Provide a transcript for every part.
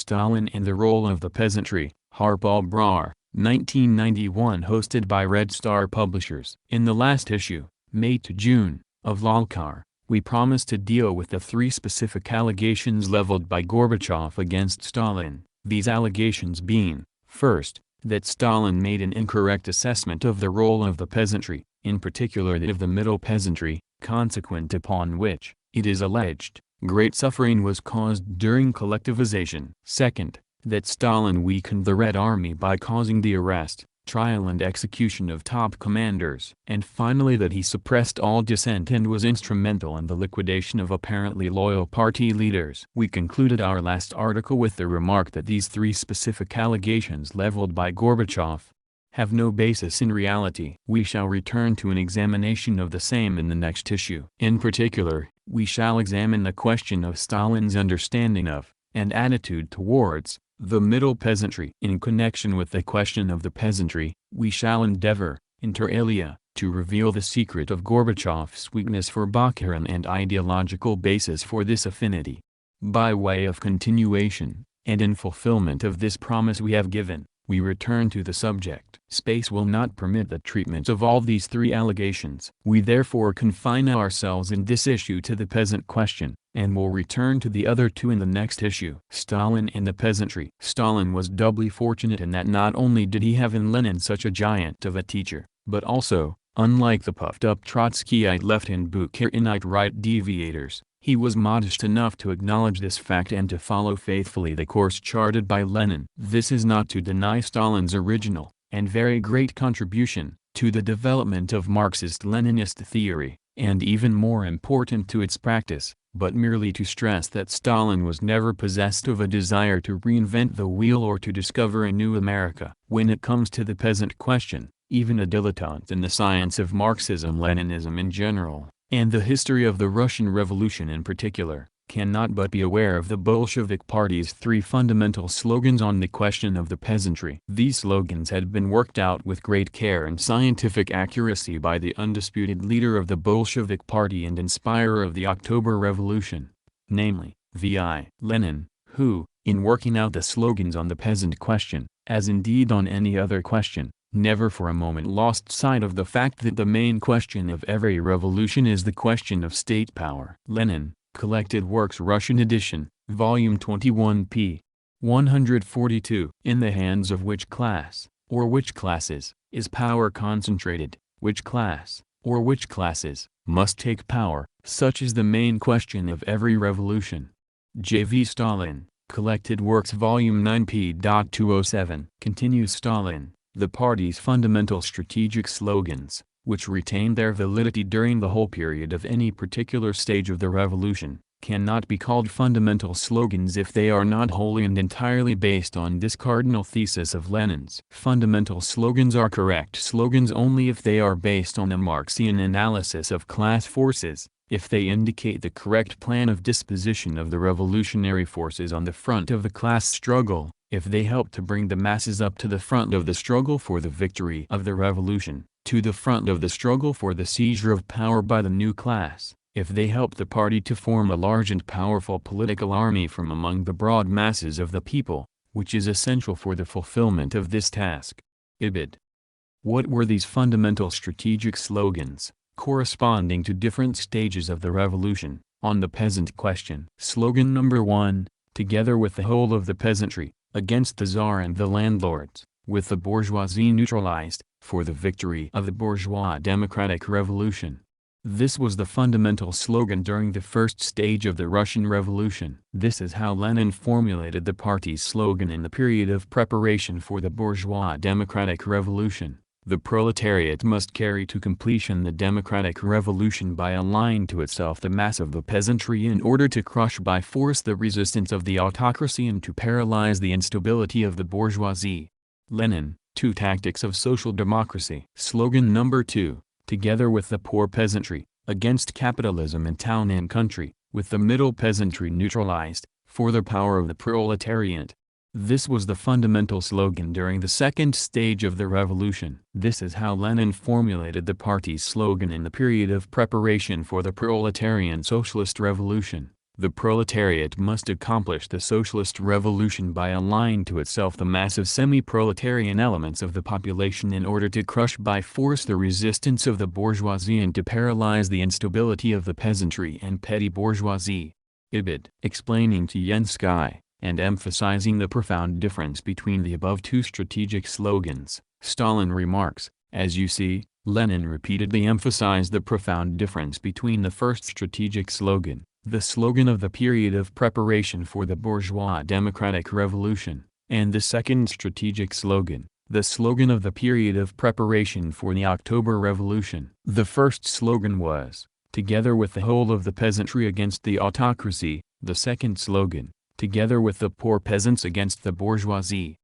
Stalin and the Role of the Peasantry, Harpal Brar, 1991, hosted by Red Star Publishers. In the last issue, May to June, of Lalkar, we promised to deal with the three specific allegations leveled by Gorbachev against Stalin, these allegations being, first, that Stalin made an incorrect assessment of the role of the peasantry, in particular that of the middle peasantry, consequent upon which, it is alleged, great suffering was caused during collectivization. Second, that Stalin weakened the Red Army by causing the arrest, trial and execution of top commanders. And finally that he suppressed all dissent and was instrumental in the liquidation of apparently loyal party leaders. We concluded our last article with the remark that these three specific allegations leveled by Gorbachev have no basis in reality. We shall return to an examination of the same in the next issue. In particular, we shall examine the question of Stalin's understanding of, and attitude towards, the middle peasantry. In connection with the question of the peasantry, we shall endeavor, inter alia, to reveal the secret of Gorbachev's weakness for Bukharin and ideological basis for this affinity. By way of continuation, and in fulfillment of this promise we have given, we return to the subject. Space will not permit the treatment of all these three allegations. We therefore confine ourselves in this issue to the peasant question, and will return to the other two in the next issue. Stalin and the peasantry. Stalin was doubly fortunate in that not only did he have in Lenin such a giant of a teacher, but also, unlike the puffed-up Trotskyite left and Bukharinite right deviators, he was modest enough to acknowledge this fact and to follow faithfully the course charted by Lenin. This is not to deny Stalin's original, and very great contribution, to the development of Marxist-Leninist theory, and even more important to its practice, but merely to stress that Stalin was never possessed of a desire to reinvent the wheel or to discover a new America. When it comes to the peasant question, even a dilettante in the science of Marxism-Leninism in general, and the history of the Russian Revolution in particular, cannot but be aware of the Bolshevik Party's three fundamental slogans on the question of the peasantry. These slogans had been worked out with great care and scientific accuracy by the undisputed leader of the Bolshevik Party and inspirer of the October Revolution, namely, V.I. Lenin, who, in working out the slogans on the peasant question, as indeed on any other question, never for a moment lost sight of the fact that the main question of every revolution is the question of state power. Lenin, Collected Works Russian edition, Volume 21 p. 142. In the hands of which class, or which classes, is power concentrated, which class, or which classes, must take power, such is the main question of every revolution. J.V. Stalin, Collected Works Volume 9 p. 207. Continues Stalin. The party's fundamental strategic slogans, which retain their validity during the whole period of any particular stage of the revolution, cannot be called fundamental slogans if they are not wholly and entirely based on this cardinal thesis of Lenin's. Fundamental slogans are correct slogans only if they are based on a Marxian analysis of class forces, if they indicate the correct plan of disposition of the revolutionary forces on the front of the class struggle, if they help to bring the masses up to the front of the struggle for the victory of the revolution, to the front of the struggle for the seizure of power by the new class, if they help the party to form a large and powerful political army from among the broad masses of the people, which is essential for the fulfillment of this task. Ibid. What were these fundamental strategic slogans, corresponding to different stages of the revolution, on the peasant question? Slogan number 1, together with the whole of the peasantry, against the Tsar and the landlords, with the bourgeoisie neutralized, for the victory of the bourgeois democratic revolution. This was the fundamental slogan during the first stage of the Russian Revolution. This is how Lenin formulated the party's slogan in the period of preparation for the bourgeois democratic revolution. The proletariat must carry to completion the democratic revolution by allying to itself the mass of the peasantry in order to crush by force the resistance of the autocracy and to paralyze the instability of the bourgeoisie. Lenin, Two Tactics of Social Democracy. Slogan number 2, together with the poor peasantry, against capitalism in town and country, with the middle peasantry neutralized, for the power of the proletariat. This was the fundamental slogan during the second stage of the revolution. This is how Lenin formulated the party's slogan in the period of preparation for the proletarian socialist revolution. The proletariat must accomplish the socialist revolution by allying to itself the massive semi-proletarian elements of the population in order to crush by force the resistance of the bourgeoisie and to paralyze the instability of the peasantry and petty bourgeoisie. Ibid. Explaining to Yenskaya, and emphasizing the profound difference between the above two strategic slogans, Stalin remarks, "As you see, Lenin repeatedly emphasized the profound difference between the first strategic slogan, the slogan of the period of preparation for the bourgeois democratic revolution, and the second strategic slogan, the slogan of the period of preparation for the October Revolution." The first slogan was, "Together with the whole of the peasantry against the autocracy," the second slogan, "Together with the poor peasants against the bourgeoisie."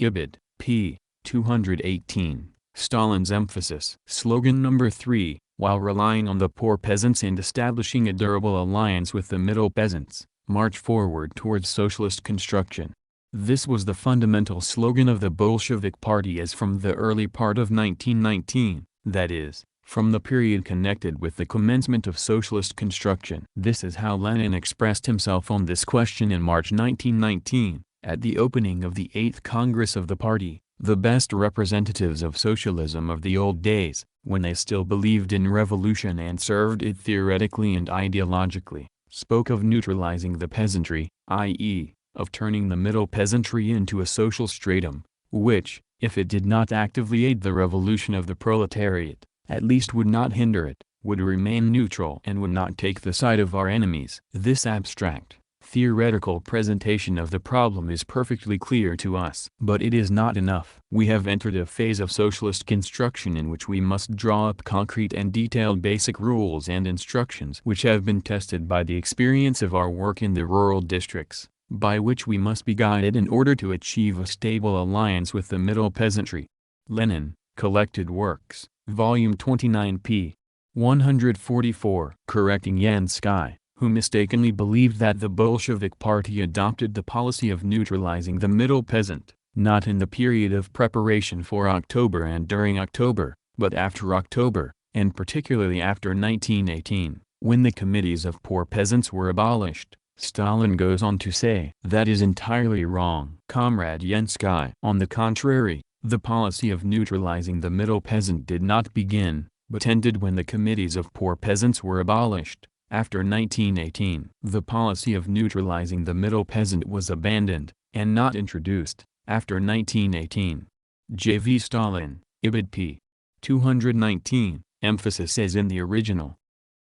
Ibid. p. 218. Stalin's emphasis. Slogan number 3, while relying on the poor peasants and establishing a durable alliance with the middle peasants, march forward towards socialist construction. This was the fundamental slogan of the Bolshevik Party as from the early part of 1919, that is, from the period connected with the commencement of socialist construction. This is how Lenin expressed himself on this question in March 1919, at the opening of the 8th Congress of the party. The best representatives of socialism of the old days, when they still believed in revolution and served it theoretically and ideologically, spoke of neutralizing the peasantry, i.e., of turning the middle peasantry into a social stratum, which, if it did not actively aid the revolution of the proletariat, at least would not hinder it, would remain neutral and would not take the side of our enemies. This abstract, theoretical presentation of the problem is perfectly clear to us. But it is not enough. We have entered a phase of socialist construction in which we must draw up concrete and detailed basic rules and instructions which have been tested by the experience of our work in the rural districts, by which we must be guided in order to achieve a stable alliance with the middle peasantry. Lenin, Collected Works, Volume 29 p. 144. Correcting Yenskaya, who mistakenly believed that the Bolshevik Party adopted the policy of neutralizing the middle peasant, not in the period of preparation for October and during October, but after October, and particularly after 1918, when the committees of poor peasants were abolished. Stalin goes on to say, "That is entirely wrong, Comrade Yenskaya. On the contrary, the policy of neutralizing the middle peasant did not begin, but ended when the committees of poor peasants were abolished. After 1918, the policy of neutralizing the middle peasant was abandoned, and not introduced, after 1918. J.V. Stalin, Ibid p. 219, emphasis as in the original."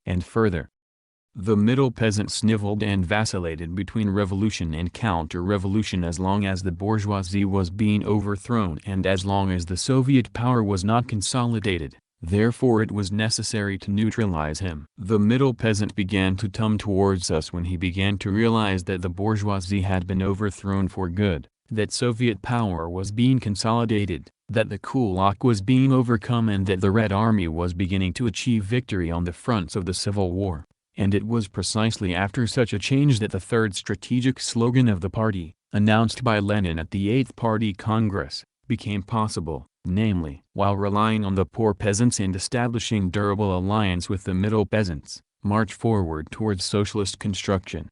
And further, "The middle peasant snivelled and vacillated between revolution and counter-revolution as long as the bourgeoisie was being overthrown and as long as the Soviet power was not consolidated. Therefore it was necessary to neutralize him. The middle peasant began to come towards us when he began to realize that the bourgeoisie had been overthrown for good, that Soviet power was being consolidated, that the kulak was being overcome and that the Red Army was beginning to achieve victory on the fronts of the Civil War. And it was precisely after such a change that the third strategic slogan of the party, announced by Lenin at the 8th Party Congress, became possible. Namely, while relying on the poor peasants and establishing durable alliance with the middle peasants, march forward towards socialist construction."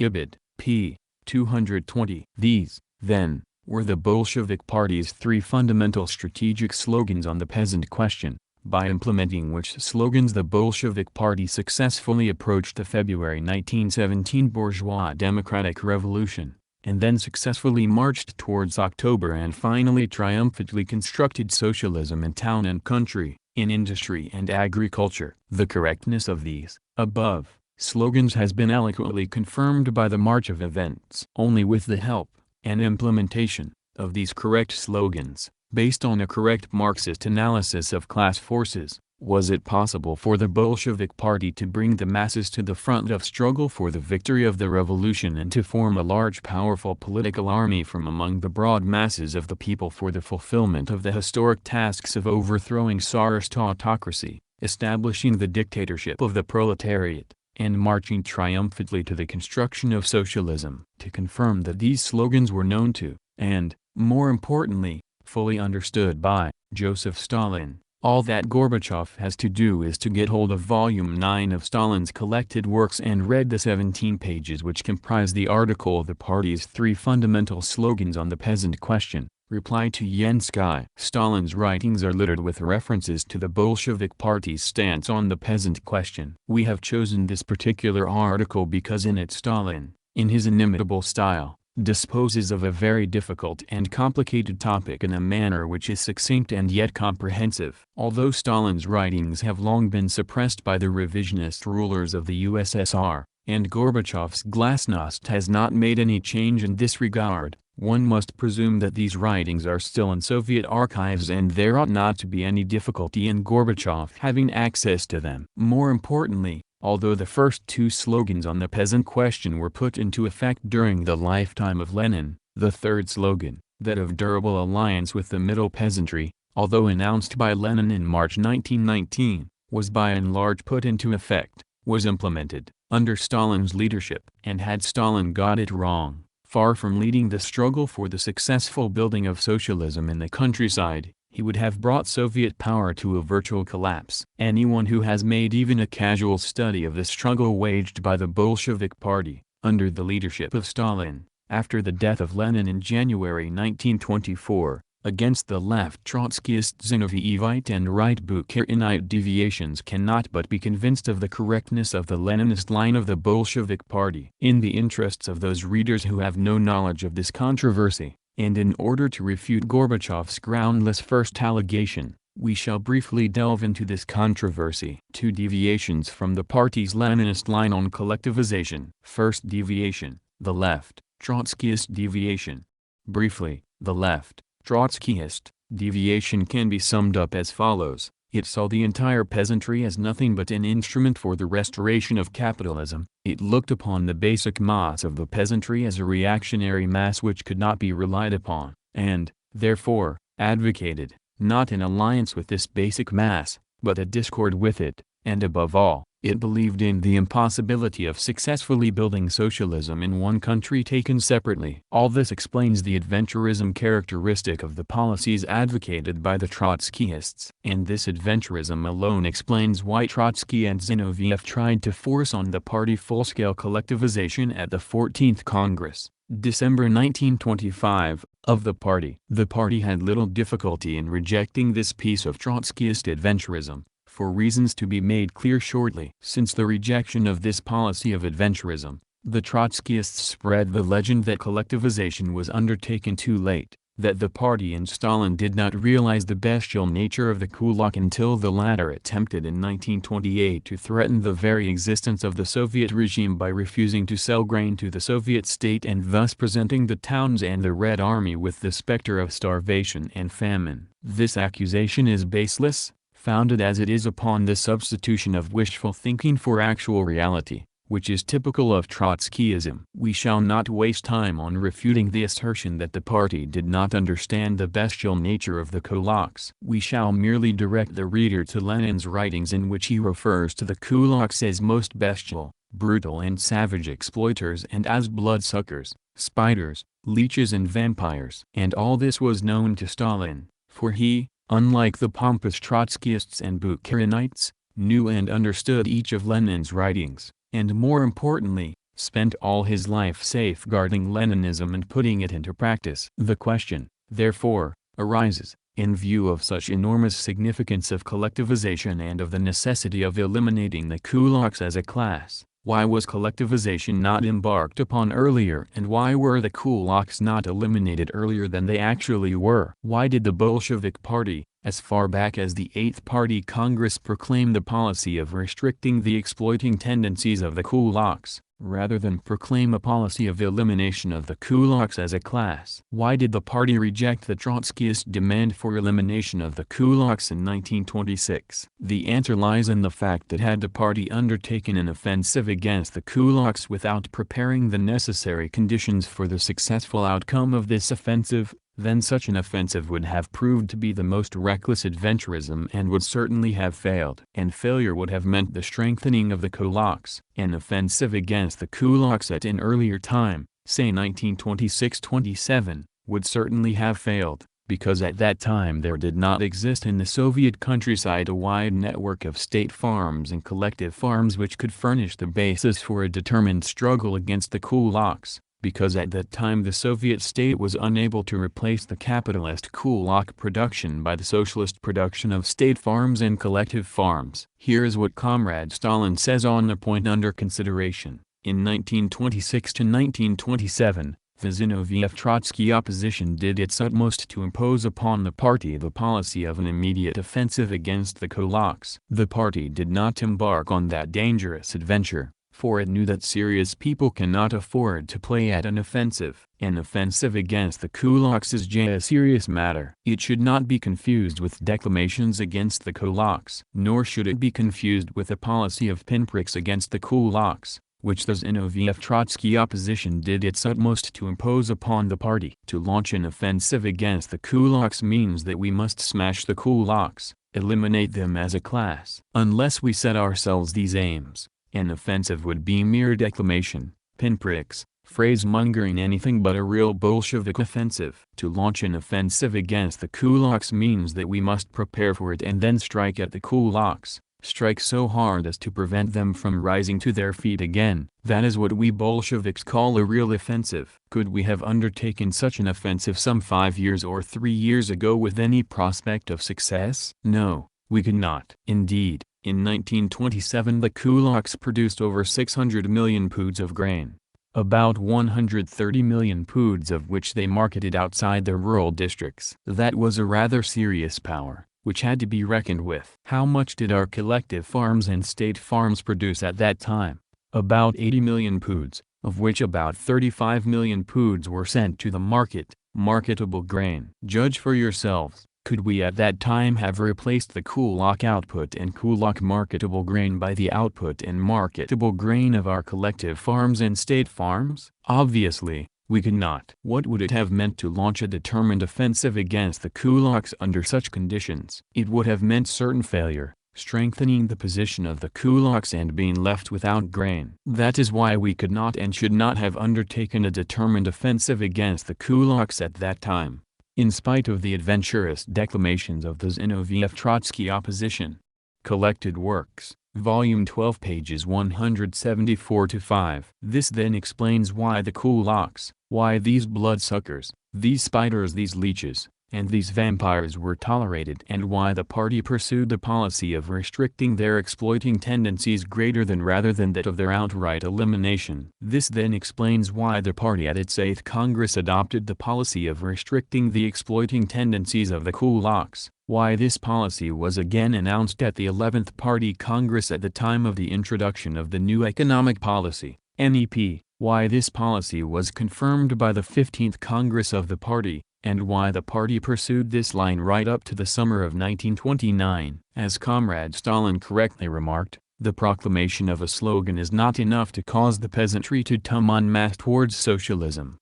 Ibid. p. 220. These, then, were the Bolshevik Party's three fundamental strategic slogans on the peasant question, by implementing which slogans the Bolshevik Party successfully approached the February 1917 bourgeois democratic revolution, and then successfully marched towards October and finally triumphantly constructed socialism in town and country, in industry and agriculture. The correctness of these, above, slogans has been eloquently confirmed by the march of events. Only with the help, and implementation, of these correct slogans, based on a correct Marxist analysis of class forces, was it possible for the Bolshevik Party to bring the masses to the front of struggle for the victory of the revolution and to form a large powerful political army from among the broad masses of the people for the fulfillment of the historic tasks of overthrowing Tsarist autocracy, establishing the dictatorship of the proletariat, and marching triumphantly to the construction of socialism. To confirm that these slogans were known to, and, more importantly, fully understood by, Joseph Stalin, All that Gorbachev has to do is to get hold of Volume 9 of Stalin's collected works and read the 17 pages which comprise the article "The Party's Three Fundamental Slogans on the Peasant Question," replied to Yenskaya. Stalin's writings are littered with references to the Bolshevik Party's stance on the peasant question. We have chosen this particular article because in it Stalin, in his inimitable style, disposes of a very difficult and complicated topic in a manner which is succinct and yet comprehensive. Although Stalin's writings have long been suppressed by the revisionist rulers of the USSR, and Gorbachev's glasnost has not made any change in this regard, one must presume that these writings are still in Soviet archives and there ought not to be any difficulty in Gorbachev having access to them. More importantly, although the first two slogans on the peasant question were put into effect during the lifetime of Lenin, the third slogan, that of durable alliance with the middle peasantry, although announced by Lenin in March 1919, was by and large put into effect, was implemented, under Stalin's leadership. And had Stalin got it wrong, far from leading the struggle for the successful building of socialism in the countryside, he would have brought Soviet power to a virtual collapse. Anyone who has made even a casual study of the struggle waged by the Bolshevik Party, under the leadership of Stalin, after the death of Lenin in January 1924, against the left Trotskyist Zinovieite and right Bukharinite deviations cannot but be convinced of the correctness of the Leninist line of the Bolshevik Party. In the interests of those readers who have no knowledge of this controversy, and in order to refute Gorbachev's groundless first allegation, we shall briefly delve into this controversy. Two deviations from the party's Leninist line on collectivization. First deviation, the left, Trotskyist deviation. Briefly, the left, Trotskyist, deviation can be summed up as follows. It saw the entire peasantry as nothing but an instrument for the restoration of capitalism. It looked upon the basic mass of the peasantry as a reactionary mass which could not be relied upon, and, therefore, advocated, not an alliance with this basic mass, but a discord with it, and above all, it believed in the impossibility of successfully building socialism in one country taken separately. All this explains the adventurism characteristic of the policies advocated by the Trotskyists. And this adventurism alone explains why Trotsky and Zinoviev tried to force on the party full-scale collectivization at the 14th Congress, December 1925, of the party. The party had little difficulty in rejecting this piece of Trotskyist adventurism, for reasons to be made clear shortly. Since the rejection of this policy of adventurism, the Trotskyists spread the legend that collectivization was undertaken too late, that the party and Stalin did not realize the bestial nature of the kulak until the latter attempted in 1928 to threaten the very existence of the Soviet regime by refusing to sell grain to the Soviet state and thus presenting the towns and the Red Army with the specter of starvation and famine. This accusation is baseless, founded as it is upon the substitution of wishful thinking for actual reality, which is typical of Trotskyism. We shall not waste time on refuting the assertion that the party did not understand the bestial nature of the kulaks. We shall merely direct the reader to Lenin's writings in which he refers to the kulaks as most bestial, brutal and savage exploiters and as bloodsuckers, spiders, leeches and vampires. And all this was known to Stalin, for he, unlike the pompous Trotskyists and Bukharinites, knew and understood each of Lenin's writings, and more importantly, spent all his life safeguarding Leninism and putting it into practice. The question, therefore, arises, in view of such enormous significance of collectivization and of the necessity of eliminating the kulaks as a class, why was collectivization not embarked upon earlier and why were the kulaks not eliminated earlier than they actually were? Why did the Bolshevik Party, as far back as the 8th Party Congress, proclaim the policy of restricting the exploiting tendencies of the kulaks, rather than proclaim a policy of elimination of the kulaks as a class? Why did the party reject the Trotskyist demand for elimination of the kulaks in 1926? The answer lies in the fact that had the party undertaken an offensive against the kulaks without preparing the necessary conditions for the successful outcome of this offensive, then such an offensive would have proved to be the most reckless adventurism and would certainly have failed. And failure would have meant the strengthening of the kulaks. An offensive against the kulaks at an earlier time, say 1926-27, would certainly have failed, because at that time there did not exist in the Soviet countryside a wide network of state farms and collective farms which could furnish the basis for a determined struggle against the kulaks, because at that time the Soviet state was unable to replace the capitalist kulak production by the socialist production of state farms and collective farms. Here is what Comrade Stalin says on the point under consideration. In 1926 to 1927, the Zinoviev Trotsky opposition did its utmost to impose upon the party the policy of an immediate offensive against the kulaks. The party did not embark on that dangerous adventure, for it knew that serious people cannot afford to play at an offensive. An offensive against the kulaks is a serious matter. It should not be confused with declamations against the kulaks, nor should it be confused with a policy of pinpricks against the kulaks, which the Zinoviev Trotsky opposition did its utmost to impose upon the party. To launch an offensive against the kulaks means that we must smash the kulaks, eliminate them as a class. Unless we set ourselves these aims, an offensive would be mere declamation, pinpricks, phrase-mongering, anything but a real Bolshevik offensive. To launch an offensive against the kulaks means that we must prepare for it and then strike at the kulaks. Strike so hard as to prevent them from rising to their feet again. That is what we Bolsheviks call a real offensive. Could we have undertaken such an offensive some 5 years or 3 years ago with any prospect of success? No, we could not. Indeed, in 1927 the kulaks produced over 600 million poods of grain, about 130 million poods of which they marketed outside their rural districts. That was a rather serious power, which had to be reckoned with. How much did our collective farms and state farms produce at that time? About 80 million poods, of which about 35 million poods were sent to the market, marketable grain. Judge for yourselves, could we at that time have replaced the kulak output and kulak marketable grain by the output and marketable grain of our collective farms and state farms? Obviously, we could not. What would it have meant to launch a determined offensive against the kulaks under such conditions? It would have meant certain failure, strengthening the position of the kulaks and being left without grain. That is why we could not and should not have undertaken a determined offensive against the kulaks at that time, in spite of the adventurous declamations of the Zinoviev Trotsky opposition. Collected Works, Volume 12, pages 174-5. This then explains why the kulaks, why these bloodsuckers, these spiders, these leeches, and these vampires were tolerated, and why the party pursued the policy of restricting their exploiting tendencies rather than that of their outright elimination. This then explains why the party at its 8th Congress adopted the policy of restricting the exploiting tendencies of the kulaks, why this policy was again announced at the 11th Party Congress at the time of the introduction of the new economic policy, NEP, why this policy was confirmed by the 15th Congress of the party, and why the party pursued this line right up to the summer of 1929. As Comrade Stalin correctly remarked, the proclamation of a slogan is not enough to cause the peasantry to come en masse towards socialism.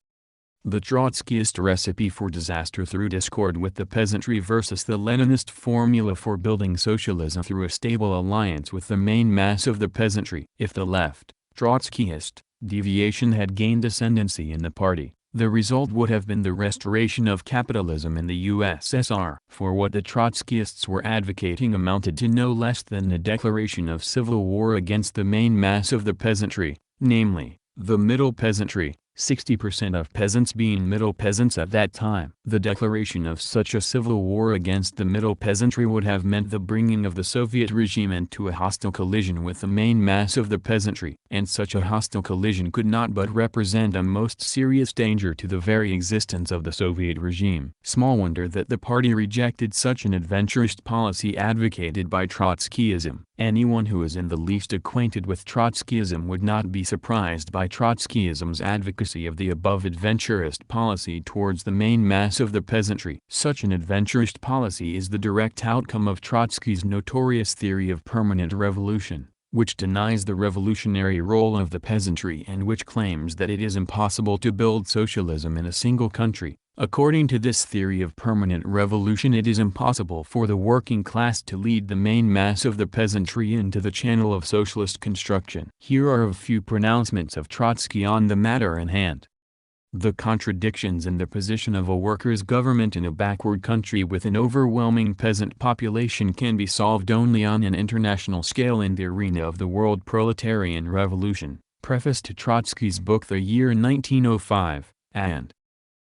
The Trotskyist recipe for disaster through discord with the peasantry versus the Leninist formula for building socialism through a stable alliance with the main mass of the peasantry. If the left, Trotskyist, deviation had gained ascendancy in the party, the result would have been the restoration of capitalism in the USSR. For what the Trotskyists were advocating amounted to no less than the declaration of civil war against the main mass of the peasantry, namely, the middle peasantry, 60% of peasants being middle peasants at that time. The declaration of such a civil war against the middle peasantry would have meant the bringing of the Soviet regime into a hostile collision with the main mass of the peasantry, and such a hostile collision could not but represent a most serious danger to the very existence of the Soviet regime. Small wonder that the party rejected such an adventurist policy advocated by Trotskyism. Anyone who is in the least acquainted with Trotskyism would not be surprised by Trotskyism's advocacy of the above adventurist policy towards the main mass of the peasantry. Such an adventurist policy is the direct outcome of Trotsky's notorious theory of permanent revolution, which denies the revolutionary role of the peasantry and which claims that it is impossible to build socialism in a single country. According to this theory of permanent revolution, it is impossible for the working class to lead the main mass of the peasantry into the channel of socialist construction. Here are a few pronouncements of Trotsky on the matter in hand. The contradictions in the position of a workers' government in a backward country with an overwhelming peasant population can be solved only on an international scale in the arena of the world proletarian revolution. Preface to Trotsky's book The Year 1905, and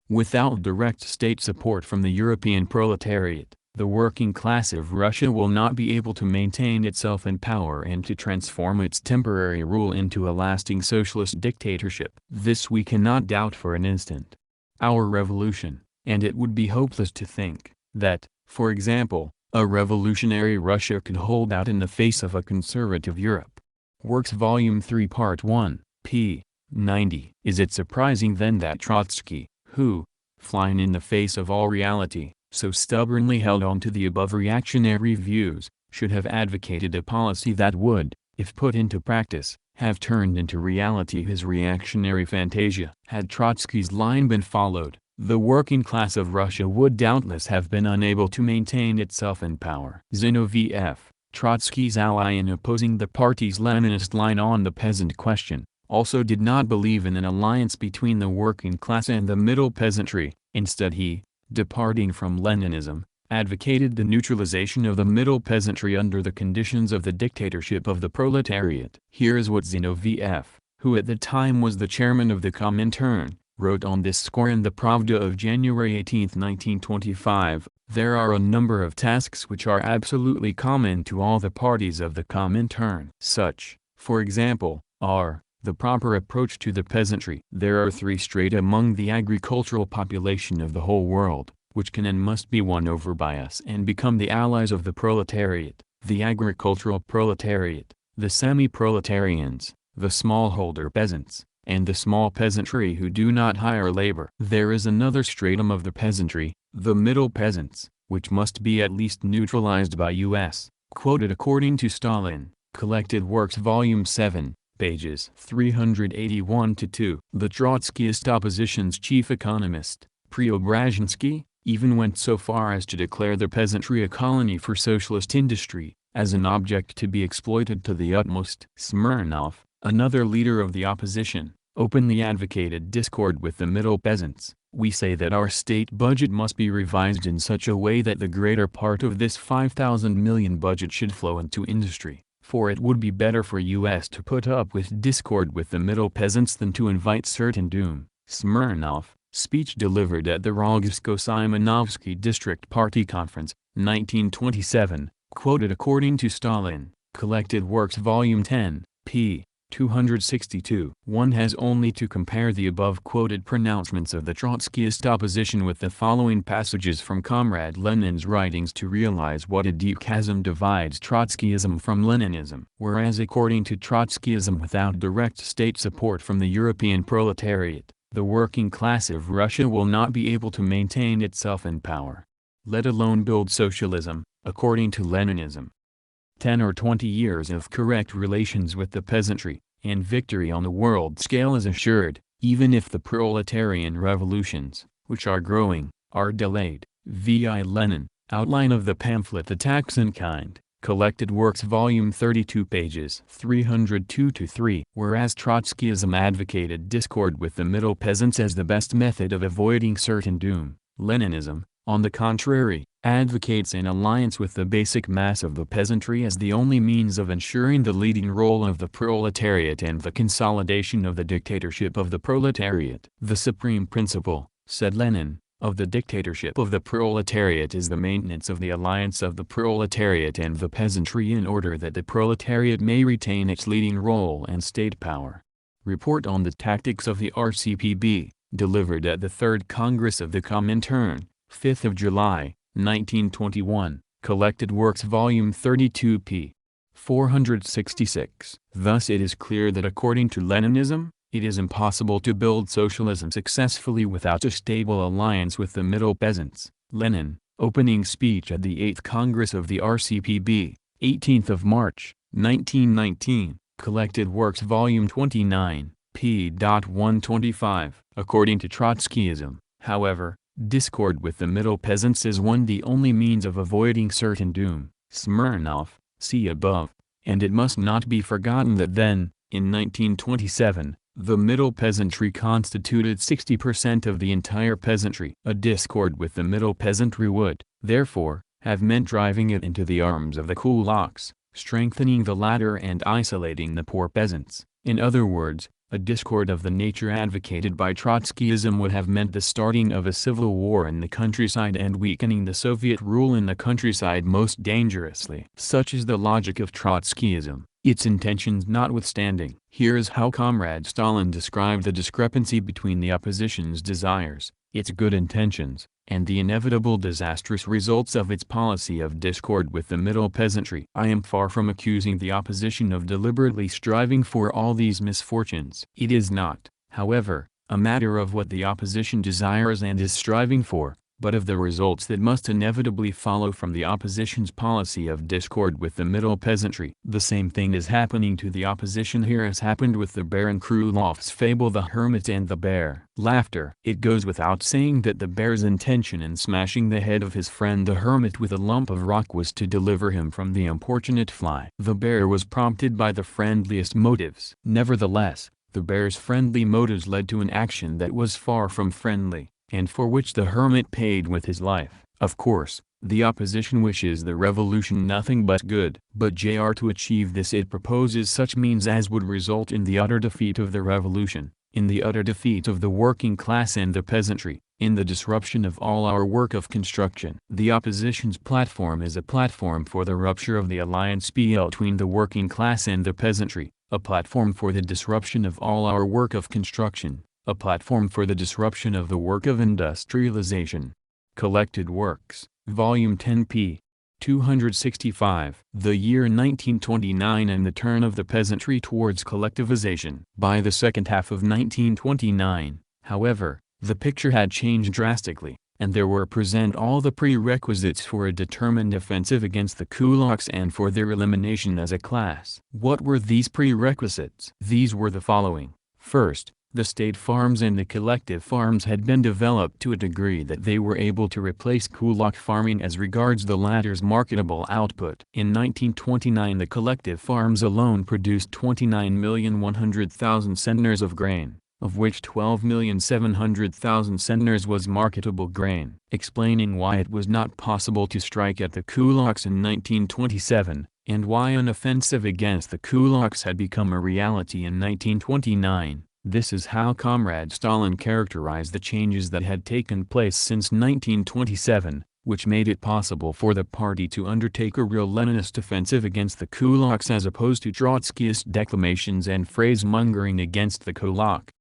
without direct state support from the European proletariat, the working class of Russia will not be able to maintain itself in power and to transform its temporary rule into a lasting socialist dictatorship. This we cannot doubt for an instant. Our revolution, and it would be hopeless to think that, for example, a revolutionary Russia could hold out in the face of a conservative Europe. Works Volume 3 Part 1, p. 90. Is it surprising then that Trotsky, who, flying in the face of all reality, so stubbornly held on to the above reactionary views, should have advocated a policy that would, if put into practice, have turned into reality his reactionary fantasia? Had Trotsky's line been followed, the working class of Russia would doubtless have been unable to maintain itself in power. Zinoviev, Trotsky's ally in opposing the party's Leninist line on the peasant question, also did not believe in an alliance between the working class and the middle peasantry. Instead he, departing from Leninism, advocated the neutralization of the middle peasantry under the conditions of the dictatorship of the proletariat. Here is what Zinoviev, who at the time was the chairman of the Comintern, wrote on this score in the Pravda of January 18, 1925, "There are a number of tasks which are absolutely common to all the parties of the Comintern. Such, for example, are the proper approach to the peasantry. There are three strata among the agricultural population of the whole world, which can and must be won over by us and become the allies of the proletariat: the agricultural proletariat, the semi-proletarians, the smallholder peasants, and the small peasantry who do not hire labor. There is another stratum of the peasantry, the middle peasants, which must be at least neutralized by us." Quoted according to Stalin, Collected Works Volume 7, pages 381-2. The Trotskyist opposition's chief economist, Preobrazhensky, even went so far as to declare the peasantry a colony for socialist industry, as an object to be exploited to the utmost. Smirnov, another leader of the opposition, openly advocated discord with the middle peasants. "We say that our state budget must be revised in such a way that the greater part of this 5,000 million budget should flow into industry, for it would be better for us to put up with discord with the middle peasants than to invite certain doom." Smirnov, speech delivered at the Rogowsko-Simonovsky District Party Conference, 1927, quoted according to Stalin, Collected Works Volume 10, p. 262. One has only to compare the above-quoted pronouncements of the Trotskyist opposition with the following passages from Comrade Lenin's writings to realize what a deep chasm divides Trotskyism from Leninism. Whereas according to Trotskyism, without direct state support from the European proletariat, the working class of Russia will not be able to maintain itself in power, let alone build socialism, according to Leninism. 10 or 20 years of correct relations with the peasantry, and victory on the world scale is assured, even if the proletarian revolutions, which are growing, are delayed. V.I. Lenin, outline of the pamphlet The Tax in Kind, Collected Works Volume 32 pages 302-3. Whereas Trotskyism advocated discord with the middle peasants as the best method of avoiding certain doom, Leninism, on the contrary, advocates an alliance with the basic mass of the peasantry as the only means of ensuring the leading role of the proletariat and the consolidation of the dictatorship of the proletariat. "The supreme principle," said Lenin, "of the dictatorship of the proletariat is the maintenance of the alliance of the proletariat and the peasantry in order that the proletariat may retain its leading role and state power." Report on the Tactics of the RCPB, delivered at the Third Congress of the Comintern, 5th of July, 1921, Collected Works Volume 32 p. 466. Thus it is clear that according to Leninism, it is impossible to build socialism successfully without a stable alliance with the middle peasants. Lenin, opening speech at the 8th Congress of the RCPB, 18th of March, 1919, Collected Works Volume 29, p. 125. According to Trotskyism, however, discord with the middle peasants is the only means of avoiding certain doom. Smirnov, see above. And it must not be forgotten that then, in 1927, The middle peasantry constituted 60% of the entire peasantry. A discord with the middle peasantry would, therefore, have meant driving it into the arms of the kulaks, strengthening the latter and isolating the poor peasants. In other words, a discord of the nature advocated by Trotskyism would have meant the starting of a civil war in the countryside and weakening the Soviet rule in the countryside most dangerously. Such is the logic of Trotskyism, its intentions notwithstanding. Here is how Comrade Stalin described the discrepancy between the opposition's desires, its good intentions, and the inevitable disastrous results of its policy of discord with the middle peasantry. I am far from accusing the opposition of deliberately striving for all these misfortunes. It is not, however, a matter of what the opposition desires and is striving for, but of the results that must inevitably follow from the opposition's policy of discord with the middle peasantry. The same thing is happening to the opposition here as happened with the Baron Krylof's fable The Hermit and the Bear. Laughter. It goes without saying that the bear's intention in smashing the head of his friend the hermit with a lump of rock was to deliver him from the importunate fly. The bear was prompted by the friendliest motives. Nevertheless, the bear's friendly motives led to an action that was far from friendly, and for which the hermit paid with his life. Of course, the opposition wishes the revolution nothing but good. But to achieve this it proposes such means as would result in the utter defeat of the revolution, in the utter defeat of the working class and the peasantry, in the disruption of all our work of construction. The opposition's platform is a platform for the rupture of the alliance between the working class and the peasantry, a platform for the disruption of all our work of construction, a platform for the disruption of the work of industrialization. Collected Works, Volume 10 p. 265. The year 1929 and the turn of the peasantry towards collectivization. By the second half of 1929, however, the picture had changed drastically, and there were present all the prerequisites for a determined offensive against the kulaks and for their elimination as a class. What were these prerequisites? These were the following. First, the state farms and the collective farms had been developed to a degree that they were able to replace kulak farming as regards the latter's marketable output. In 1929 the collective farms alone produced 29,100,000 centners of grain, of which 12,700,000 centners was marketable grain. Explaining why it was not possible to strike at the kulaks in 1927, and why an offensive against the kulaks had become a reality in 1929. This is how Comrade Stalin characterized the changes that had taken place since 1927, which made it possible for the party to undertake a real Leninist offensive against the kulaks as opposed to Trotskyist declamations and phrase-mongering against the kulak.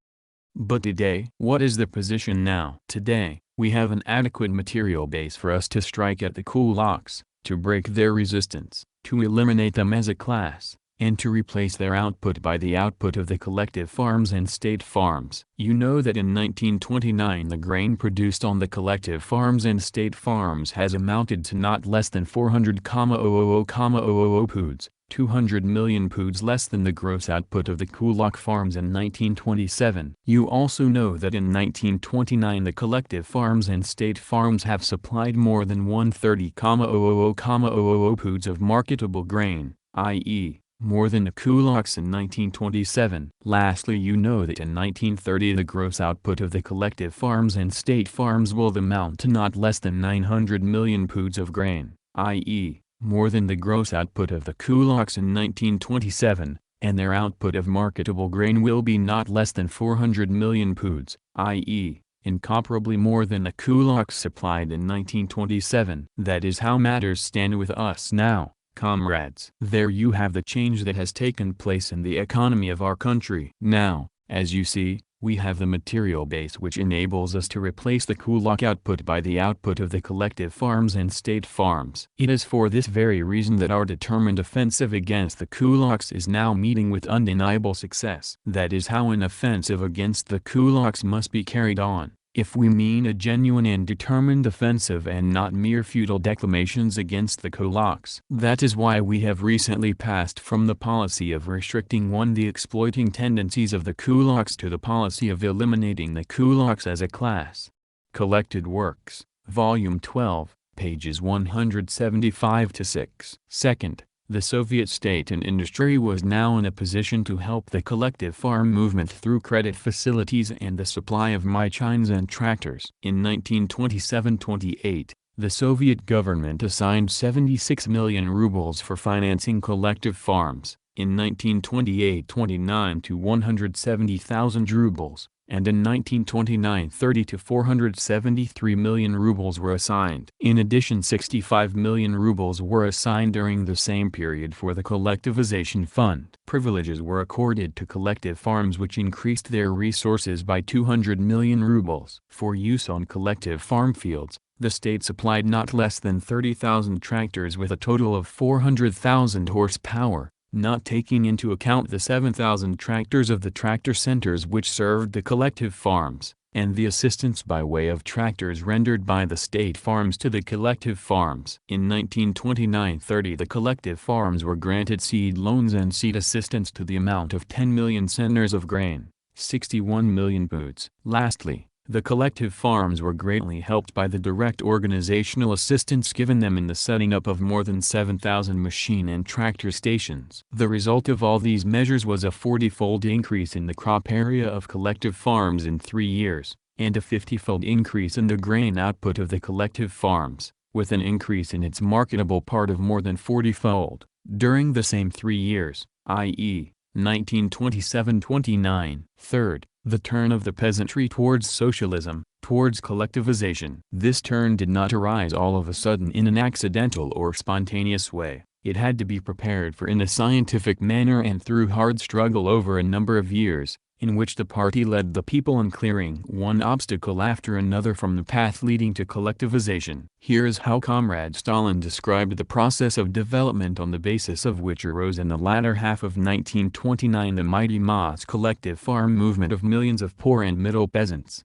But today, what is the position now? Today, we have an adequate material base for us to strike at the kulaks, to break their resistance, to eliminate them as a class, and to replace their output by the output of the collective farms and state farms. You know that in 1929 the grain produced on the collective farms and state farms has amounted to not less than 400,000 poods, 200 million poods less than the gross output of the kulak farms in 1927. You also know that in 1929 the collective farms and state farms have supplied more than 130,000 poods of marketable grain, i.e., more than the kulaks in 1927. Lastly, you know that in 1930 the gross output of the collective farms and state farms will amount to not less than 900 million poods of grain, i.e., more than the gross output of the kulaks in 1927, and their output of marketable grain will be not less than 400 million poods, i.e., incomparably more than the kulaks supplied in 1927. That is how matters stand with us now, comrades. There you have the change that has taken place in the economy of our country. Now, as you see, we have the material base which enables us to replace the kulak output by the output of the collective farms and state farms. It is for this very reason that our determined offensive against the kulaks is now meeting with undeniable success. That is how an offensive against the kulaks must be carried on, if we mean a genuine and determined offensive and not mere futile declamations against the kulaks. That is why we have recently passed from the policy of restricting the exploiting tendencies of the kulaks to the policy of eliminating the kulaks as a class. Collected Works, Volume 12, pages 175-6. Second, The Soviet state and industry was now in a position to help the collective farm movement through credit facilities and the supply of machines and tractors. In 1927-28, the Soviet government assigned 76 million rubles for financing collective farms, in 1928-29 to 170,000 rubles, and in 1929-30 to 473 million rubles were assigned. In addition, 65 million rubles were assigned during the same period for the collectivization fund. Privileges were accorded to collective farms which increased their resources by 200 million rubles. For use on collective farm fields, the state supplied not less than 30,000 tractors with a total of 400,000 horsepower, not taking into account the 7,000 tractors of the tractor centers which served the collective farms, and the assistance by way of tractors rendered by the state farms to the collective farms. In 1929-30 the collective farms were granted seed loans and seed assistance to the amount of 10 million centners of grain, 61 million boots. Lastly, the collective farms were greatly helped by the direct organizational assistance given them in the setting up of more than 7,000 machine and tractor stations. The result of all these measures was a 40-fold increase in the crop area of collective farms in 3 years, and a 50-fold increase in the grain output of the collective farms, with an increase in its marketable part of more than 40-fold, during the same 3 years, i.e., 1927-29. Third, the turn of the peasantry towards socialism, towards collectivization. This turn did not arise all of a sudden in an accidental or spontaneous way. It had to be prepared for in a scientific manner and through hard struggle over a number of years, in which the party led the people in clearing one obstacle after another from the path leading to collectivization. Here is how Comrade Stalin described the process of development on the basis of which arose in the latter half of 1929 the mighty mass collective farm movement of millions of poor and middle peasants.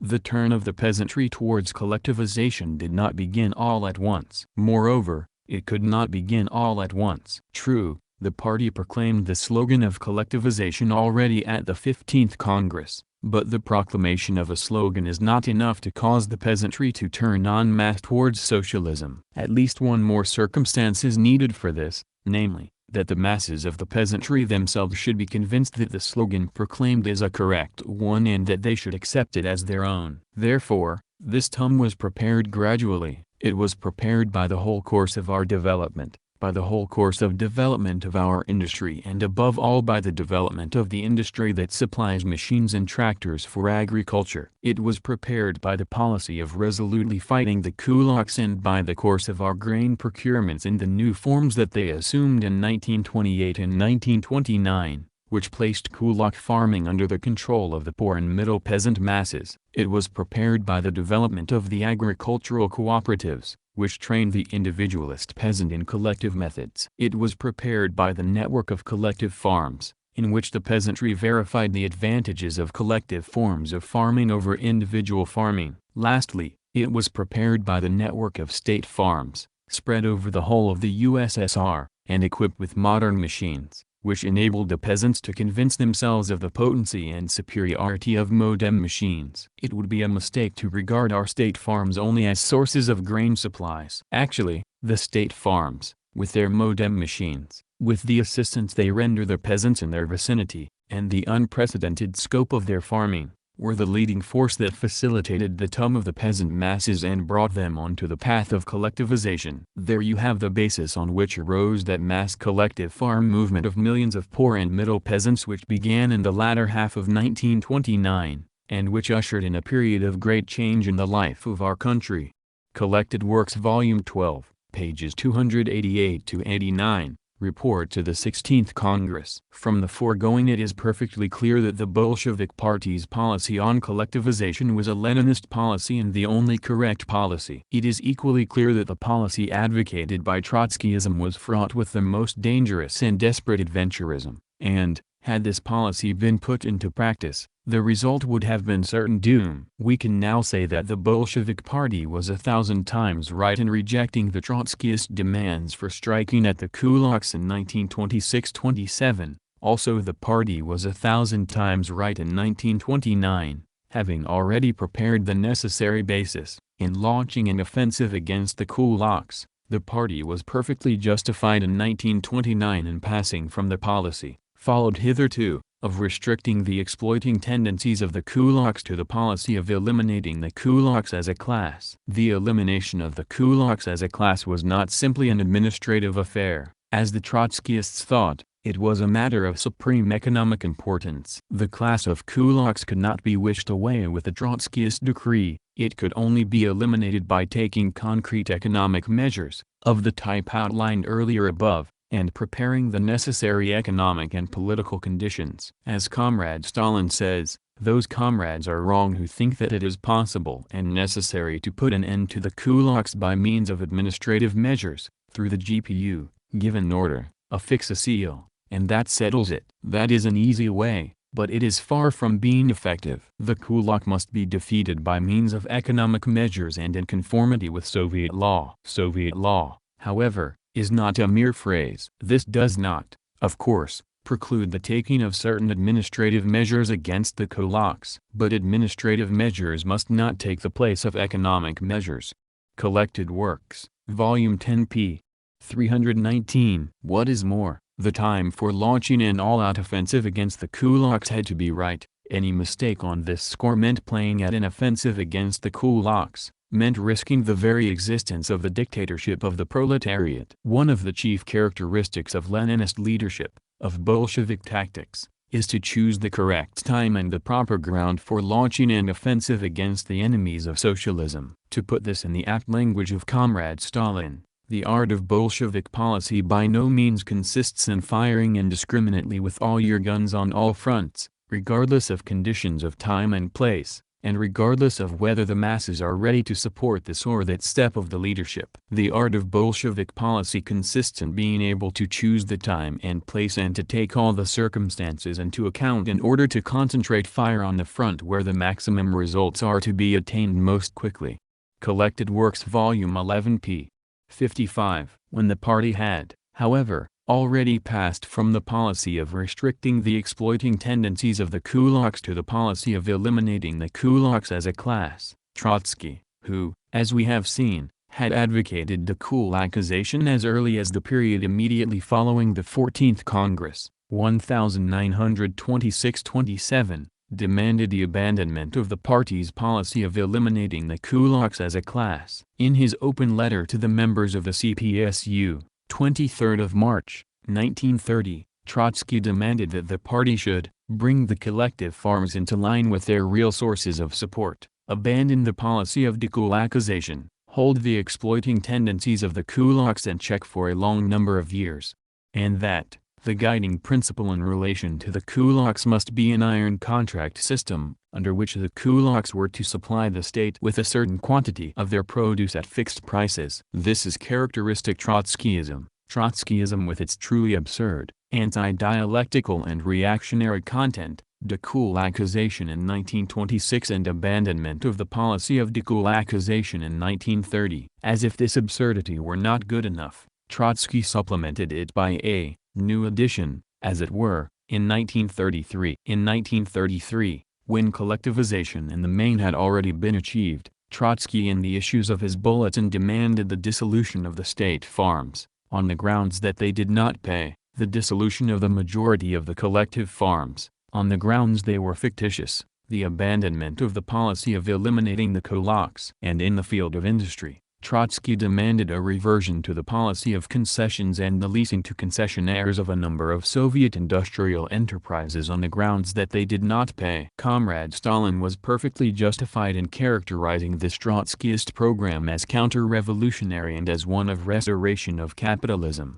The turn of the peasantry towards collectivization did not begin all at once. Moreover, it could not begin all at once. True, the party proclaimed the slogan of collectivization already at the 15th Congress, but the proclamation of a slogan is not enough to cause the peasantry to turn en masse towards socialism. At least one more circumstance is needed for this, namely, that the masses of the peasantry themselves should be convinced that the slogan proclaimed is a correct one and that they should accept it as their own. Therefore, this TUM was prepared gradually. It was prepared by the whole course of our development, by the whole course of development of our industry, and above all by the development of the industry that supplies machines and tractors for agriculture. It was prepared by the policy of resolutely fighting the kulaks and by the course of our grain procurements in the new forms that they assumed in 1928 and 1929, which placed kulak farming under the control of the poor and middle peasant masses. It was prepared by the development of the agricultural cooperatives, which trained the individualist peasant in collective methods. It was prepared by the network of collective farms, in which the peasantry verified the advantages of collective forms of farming over individual farming. Lastly, it was prepared by the network of state farms, spread over the whole of the USSR, and equipped with modern machines, which enabled the peasants to convince themselves of the potency and superiority of modern machines. It would be a mistake to regard our state farms only as sources of grain supplies. Actually, the state farms, with their modern machines, with the assistance they render the peasants in their vicinity, and the unprecedented scope of their farming, were the leading force that facilitated the TUM of the peasant masses and brought them onto the path of collectivization. There you have the basis on which arose that mass collective farm movement of millions of poor and middle peasants which began in the latter half of 1929, and which ushered in a period of great change in the life of our country. Collected Works Volume 12, pages 288-89. Report to the 16th Congress. From the foregoing it is perfectly clear that the Bolshevik Party's policy on collectivization was a Leninist policy and the only correct policy. It is equally clear that the policy advocated by Trotskyism was fraught with the most dangerous and desperate adventurism, and, had this policy been put into practice, the result would have been certain doom. We can now say that the Bolshevik Party was 1,000 times right in rejecting the Trotskyist demands for striking at the kulaks in 1926-27, also the party was 1,000 times right in 1929, having already prepared the necessary basis, in launching an offensive against the kulaks, The party was perfectly justified in 1929 in passing from the policy, followed hitherto, of restricting the exploiting tendencies of the kulaks to the policy of eliminating the kulaks as a class. The elimination of the kulaks as a class was not simply an administrative affair, as the Trotskyists thought. It was a matter of supreme economic importance. The class of kulaks could not be wished away with a Trotskyist decree. It could only be eliminated by taking concrete economic measures, of the type outlined earlier above, and preparing the necessary economic and political conditions. As Comrade Stalin says, those comrades are wrong who think that it is possible and necessary to put an end to the kulaks by means of administrative measures, through the GPU, give an order, affix a seal, and that settles it. That is an easy way, but it is far from being effective. The kulak must be defeated by means of economic measures and in conformity with Soviet law. Soviet law, however, is not a mere phrase. This does not, of course, preclude the taking of certain administrative measures against the kulaks. But administrative measures must not take the place of economic measures. Collected Works, Volume 10 p. 319. What is more, the time for launching an all-out offensive against the kulaks had to be right. Any mistake on this score meant playing at an offensive against the kulaks, meant risking the very existence of the dictatorship of the proletariat. One of the chief characteristics of Leninist leadership, of Bolshevik tactics, is to choose the correct time and the proper ground for launching an offensive against the enemies of socialism. To put this in the apt language of Comrade Stalin, the art of Bolshevik policy by no means consists in firing indiscriminately with all your guns on all fronts, regardless of conditions of time and place, and regardless of whether the masses are ready to support this or that step of the leadership. The art of Bolshevik policy consists in being able to choose the time and place and to take all the circumstances into account in order to concentrate fire on the front where the maximum results are to be attained most quickly. Collected Works Volume 11 p. 55. When the party had, however, already passed from the policy of restricting the exploiting tendencies of the kulaks to the policy of eliminating the kulaks as a class, Trotsky, who, as we have seen, had advocated dekulakization as early as the period immediately following the 14th Congress, 1926-27, demanded the abandonment of the party's policy of eliminating the kulaks as a class. In his open letter to the members of the CPSU, 23rd of March, 1930, Trotsky demanded that the party should bring the collective farms into line with their real sources of support, abandon the policy of dekulakization, hold the exploiting tendencies of the kulaks in check for a long number of years, and that the guiding principle in relation to the kulaks must be an iron contract system, under which the kulaks were to supply the state with a certain quantity of their produce at fixed prices. This is characteristic Trotskyism. Trotskyism with its truly absurd, anti-dialectical and reactionary content, dekulakization in 1926 and abandonment of the policy of dekulakization in 1930. As if this absurdity were not good enough, Trotsky supplemented it by a new edition, as it were, in 1933. In 1933, when collectivization in the main had already been achieved, Trotsky in the issues of his bulletin demanded the dissolution of the state farms, on the grounds that they did not pay, the dissolution of the majority of the collective farms, on the grounds they were fictitious, the abandonment of the policy of eliminating the kulaks. And in the field of industry, Trotsky demanded a reversion to the policy of concessions and the leasing to concessionaires of a number of Soviet industrial enterprises on the grounds that they did not pay. Comrade Stalin was perfectly justified in characterizing this Trotskyist program as counter-revolutionary and as one of restoration of capitalism.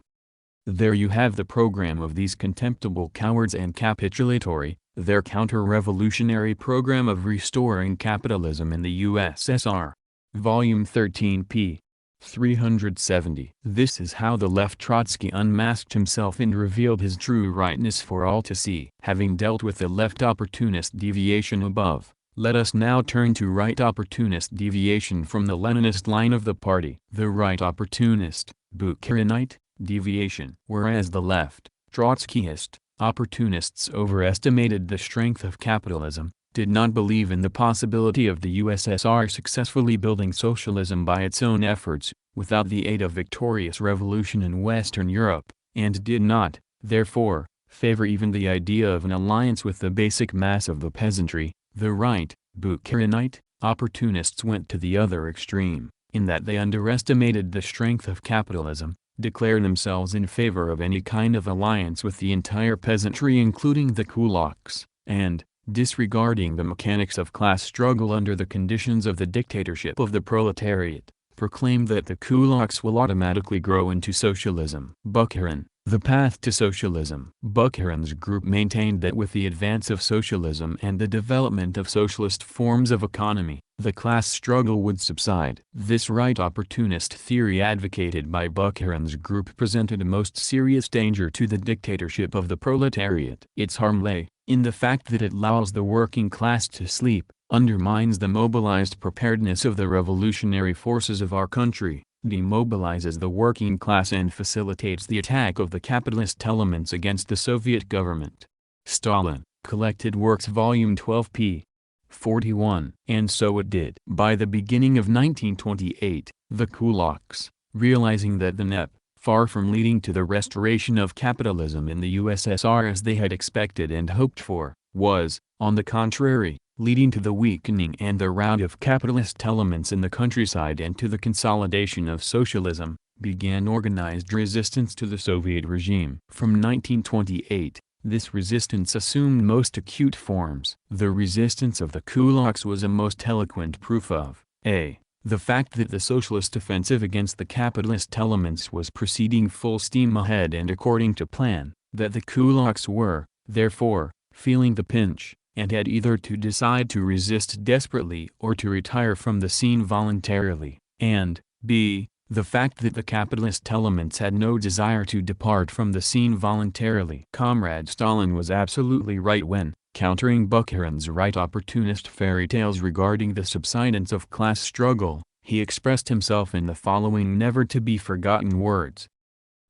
There you have the program of these contemptible cowards and capitulatory, their counter-revolutionary program of restoring capitalism in the USSR. Volume 13 p. 370. This is how the left Trotsky unmasked himself and revealed his true rightness for all to see. Having dealt with the left opportunist deviation above, let us now turn to right opportunist deviation from the Leninist line of the party. The right opportunist, Bukharinite, deviation. Whereas the left, Trotskyist, opportunists overestimated the strength of capitalism, did not believe in the possibility of the USSR successfully building socialism by its own efforts, without the aid of victorious revolution in Western Europe, and did not, therefore, favor even the idea of an alliance with the basic mass of the peasantry. The right, Bukharinite, opportunists went to the other extreme, in that they underestimated the strength of capitalism, declared themselves in favor of any kind of alliance with the entire peasantry including the kulaks, and, disregarding the mechanics of class struggle under the conditions of the dictatorship of the proletariat, proclaimed that the kulaks will automatically grow into socialism. Bukharin, the path to socialism. Bukharin's group maintained that with the advance of socialism and the development of socialist forms of economy, the class struggle would subside. This right opportunist theory advocated by Bukharin's group presented a most serious danger to the dictatorship of the proletariat. Its harm lay in the fact that it lulls the working class to sleep, undermines the mobilized preparedness of the revolutionary forces of our country, demobilizes the working class and facilitates the attack of the capitalist elements against the Soviet government. Stalin, Collected Works Volume 12 p. 41. And so it did. By the beginning of 1928, the kulaks, realizing that the NEP, far from leading to the restoration of capitalism in the USSR as they had expected and hoped for, was, on the contrary, leading to the weakening and the rout of capitalist elements in the countryside and to the consolidation of socialism, began organized resistance to the Soviet regime. From 1928, this resistance assumed most acute forms. The resistance of the kulaks was a most eloquent proof of a. the fact that the socialist offensive against the capitalist elements was proceeding full steam ahead and according to plan, that the kulaks were, therefore, feeling the pinch, and had either to decide to resist desperately or to retire from the scene voluntarily, and b. the fact that the capitalist elements had no desire to depart from the scene voluntarily. Comrade Stalin was absolutely right when, countering Bukharin's right opportunist fairy tales regarding the subsidence of class struggle, he expressed himself in the following never-to-be-forgotten words.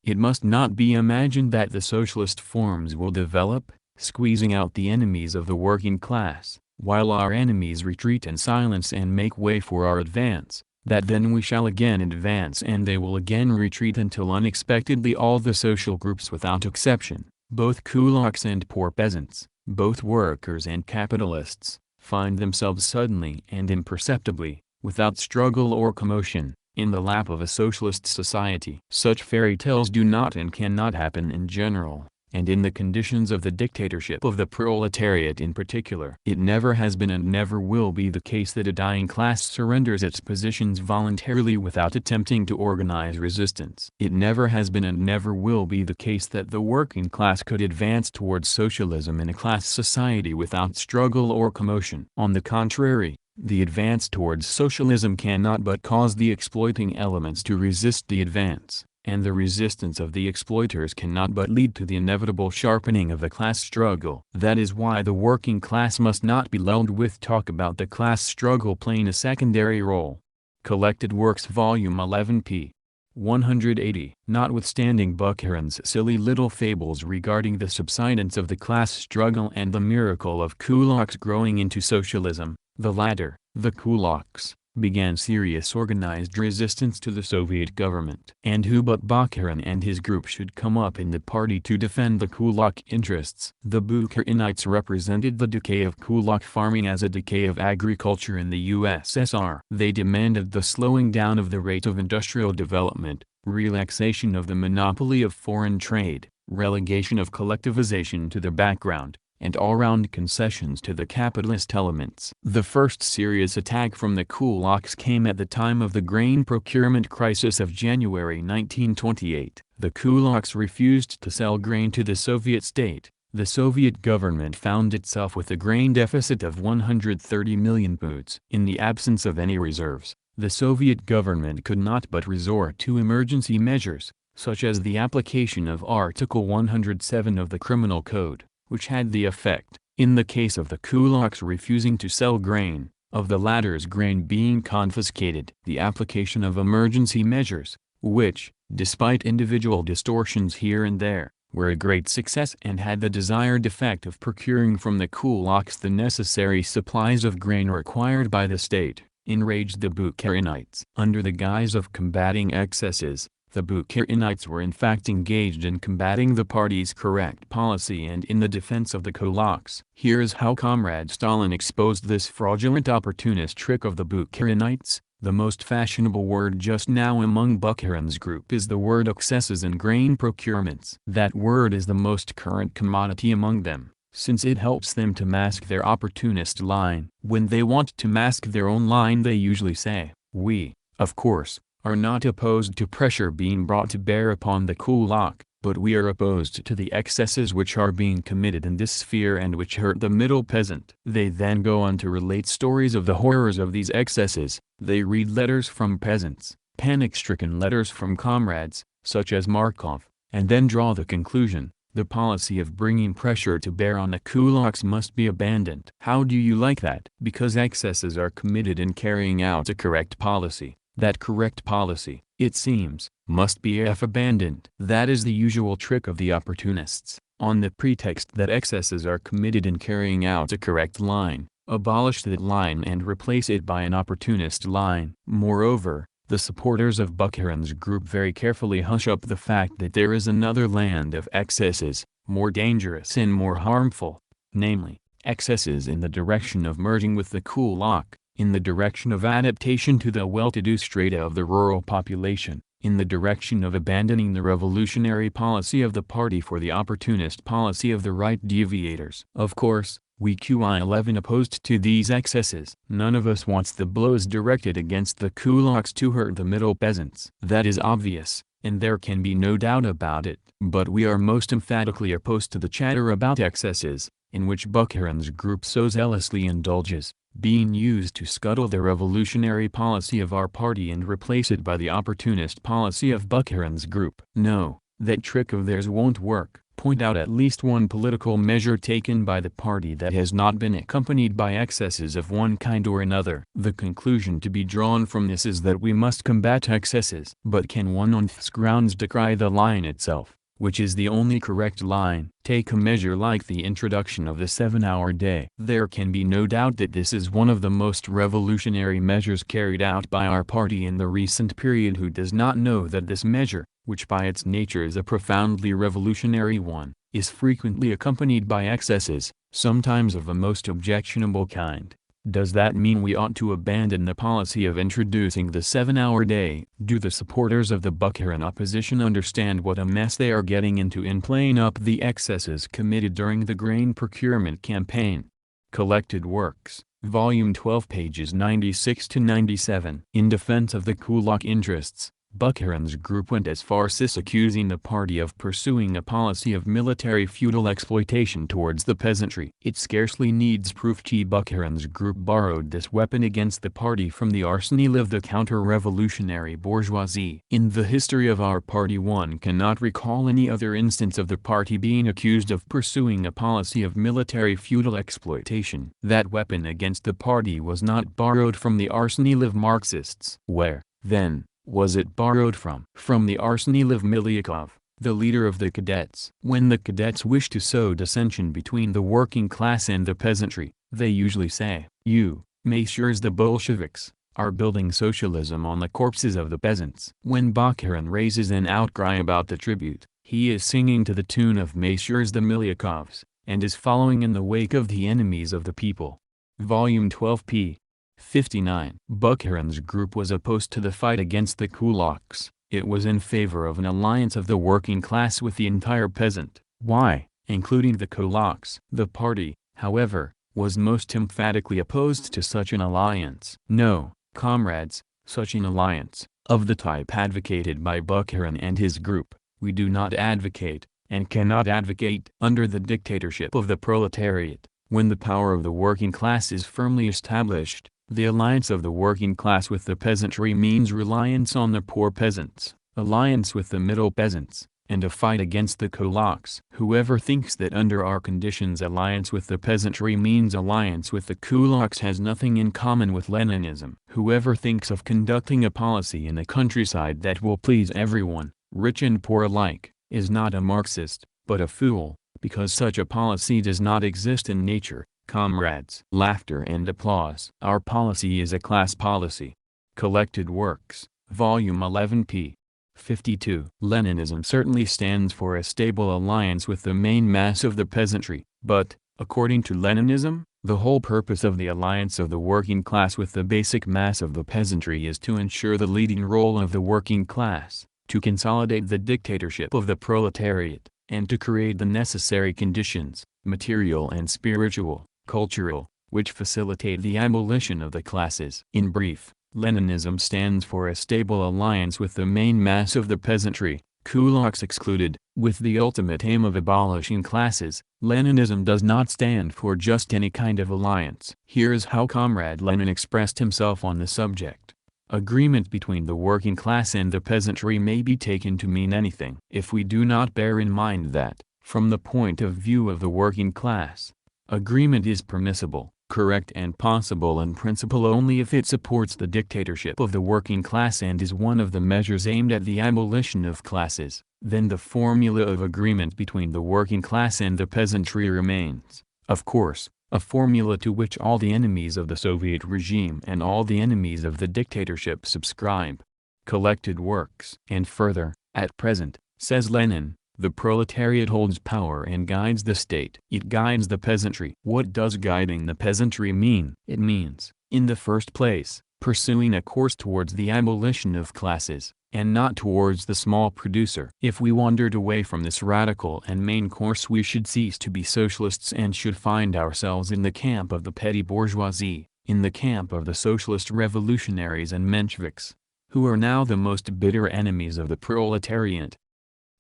It must not be imagined that the socialist forms will develop, squeezing out the enemies of the working class, while our enemies retreat in silence and make way for our advance, that then we shall again advance and they will again retreat until unexpectedly all the social groups without exception, both kulaks and poor peasants, both workers and capitalists, find themselves suddenly and imperceptibly, without struggle or commotion, in the lap of a socialist society. Such fairy tales do not and cannot happen in general, and in the conditions of the dictatorship of the proletariat in particular. It never has been and never will be the case that a dying class surrenders its positions voluntarily without attempting to organize resistance. It never has been and never will be the case that the working class could advance towards socialism in a class society without struggle or commotion. On the contrary, the advance towards socialism cannot but cause the exploiting elements to resist the advance, and the resistance of the exploiters cannot but lead to the inevitable sharpening of the class struggle. That is why the working class must not be lulled with talk about the class struggle playing a secondary role. Collected Works Volume 11 p. 180. Notwithstanding Bukharin's silly little fables regarding the subsidence of the class struggle and the miracle of kulaks growing into socialism, the latter, the kulaks, began serious organized resistance to the Soviet government. And who but Bukharin and his group should come up in the party to defend the kulak interests? The Bukharinites represented the decay of kulak farming as a decay of agriculture in the USSR. They demanded the slowing down of the rate of industrial development, relaxation of the monopoly of foreign trade, relegation of collectivization to the background, and all-round concessions to the capitalist elements. The first serious attack from the kulaks came at the time of the grain procurement crisis of January 1928. The kulaks refused to sell grain to the Soviet state. The Soviet government found itself with a grain deficit of 130 million poods. In the absence of any reserves, the Soviet government could not but resort to emergency measures, such as the application of Article 107 of the Criminal Code, which had the effect, in the case of the kulaks refusing to sell grain, of the latter's grain being confiscated. The application of emergency measures, which, despite individual distortions here and there, were a great success and had the desired effect of procuring from the kulaks the necessary supplies of grain required by the state, enraged the Bukharinites. Under the guise of combating excesses, the Bukharinites were in fact engaged in combating the party's correct policy and in the defense of the kulaks. Here's how Comrade Stalin exposed this fraudulent opportunist trick of the Bukharinites. The most fashionable word just now among Bukharin's group is the word excesses in grain procurements. That word is the most current commodity among them, since it helps them to mask their opportunist line. When they want to mask their own line, they usually say, "We, of course, are not opposed to pressure being brought to bear upon the kulak, but we are opposed to the excesses which are being committed in this sphere and which hurt the middle peasant." They then go on to relate stories of the horrors of these excesses. They read letters from peasants, panic-stricken letters from comrades, such as Markov, and then draw the conclusion: the policy of bringing pressure to bear on the kulaks must be abandoned. How do you like that? Because excesses are committed in carrying out a correct policy. That correct policy, it seems, must be abandoned. That is the usual trick of the opportunists. On the pretext that excesses are committed in carrying out a correct line, abolish that line and replace it by an opportunist line. Moreover, the supporters of Bukharin's group very carefully hush up the fact that there is another land of excesses, more dangerous and more harmful, namely, excesses in the direction of merging with the kulak, in the direction of adaptation to the well-to-do strata of the rural population, in the direction of abandoning the revolutionary policy of the party for the opportunist policy of the right deviators. Of course, we QI11 opposed to these excesses. None of us wants the blows directed against the kulaks to hurt the middle peasants. That is obvious, and there can be no doubt about it. But we are most emphatically opposed to the chatter about excesses, in which Bukharin's group so zealously indulges, being used to scuttle the revolutionary policy of our party and replace it by the opportunist policy of Bukharin's group. No, that trick of theirs won't work. Point out at least one political measure taken by the party that has not been accompanied by excesses of one kind or another. The conclusion to be drawn from this is that we must combat excesses. But can one on these grounds decry the line itself, which is the only correct line? Take a measure like the introduction of the 7-hour day. There can be no doubt that this is one of the most revolutionary measures carried out by our party in the recent period. Who does not know that this measure, which by its nature is a profoundly revolutionary one, is frequently accompanied by excesses, sometimes of a most objectionable kind? Does that mean we ought to abandon the policy of introducing the 7-hour day? Do the supporters of the Bukharin opposition understand what a mess they are getting into in playing up the excesses committed during the grain procurement campaign? Collected Works, Volume 12, pages 96 to 97. In defense of the kulak interests, Bukharin's group went as far as accusing the party of pursuing a policy of military feudal exploitation towards the peasantry. It scarcely needs proof. Bukharin's group borrowed this weapon against the party from the arsenal of the counter-revolutionary bourgeoisie. In the history of our party one cannot recall any other instance of the party being accused of pursuing a policy of military feudal exploitation. That weapon against the party was not borrowed from the arsenal of Marxists. Where, then, was it borrowed from? From the arsenal of Miliukov, the leader of the cadets. When the cadets wish to sow dissension between the working class and the peasantry, they usually say, "You, messieurs the Bolsheviks, are building socialism on the corpses of the peasants." When Bukharin raises an outcry about the tribute, he is singing to the tune of messieurs the Miliukovs, and is following in the wake of the enemies of the people. Volume 12, p. 59. Bukharin's group was opposed to the fight against the kulaks. It was in favor of an alliance of the working class with the entire peasant. Why, including the kulaks? The party, however, was most emphatically opposed to such an alliance. No, comrades, such an alliance, of the type advocated by Bukharin and his group, we do not advocate, and cannot advocate. Under the dictatorship of the proletariat, when the power of the working class is firmly established, the alliance of the working class with the peasantry means reliance on the poor peasants, alliance with the middle peasants, and a fight against the kulaks. Whoever thinks that under our conditions alliance with the peasantry means alliance with the kulaks has nothing in common with Leninism. Whoever thinks of conducting a policy in the countryside that will please everyone, rich and poor alike, is not a Marxist, but a fool, because such a policy does not exist in nature. Comrades. Laughter and applause. Our policy is a class policy. Collected Works, Volume 11 p. 52. Leninism certainly stands for a stable alliance with the main mass of the peasantry, but, according to Leninism, the whole purpose of the alliance of the working class with the basic mass of the peasantry is to ensure the leading role of the working class, to consolidate the dictatorship of the proletariat, and to create the necessary conditions, material and spiritual, cultural, which facilitate the abolition of the classes. In brief, Leninism stands for a stable alliance with the main mass of the peasantry, kulaks excluded, with the ultimate aim of abolishing classes. Leninism does not stand for just any kind of alliance. Here's how Comrade Lenin expressed himself on the subject. Agreement between the working class and the peasantry may be taken to mean anything. If we do not bear in mind that, from the point of view of the working class, agreement is permissible, correct and possible in principle only if it supports the dictatorship of the working class and is one of the measures aimed at the abolition of classes, then the formula of agreement between the working class and the peasantry remains, of course, a formula to which all the enemies of the Soviet regime and all the enemies of the dictatorship subscribe. Collected Works. And further, at present, says Lenin, the proletariat holds power and guides the state. It guides the peasantry. What does guiding the peasantry mean? It means, in the first place, pursuing a course towards the abolition of classes, and not towards the small producer. If we wandered away from this radical and main course, we should cease to be socialists and should find ourselves in the camp of the petty bourgeoisie, in the camp of the socialist revolutionaries and Mensheviks, who are now the most bitter enemies of the proletariat.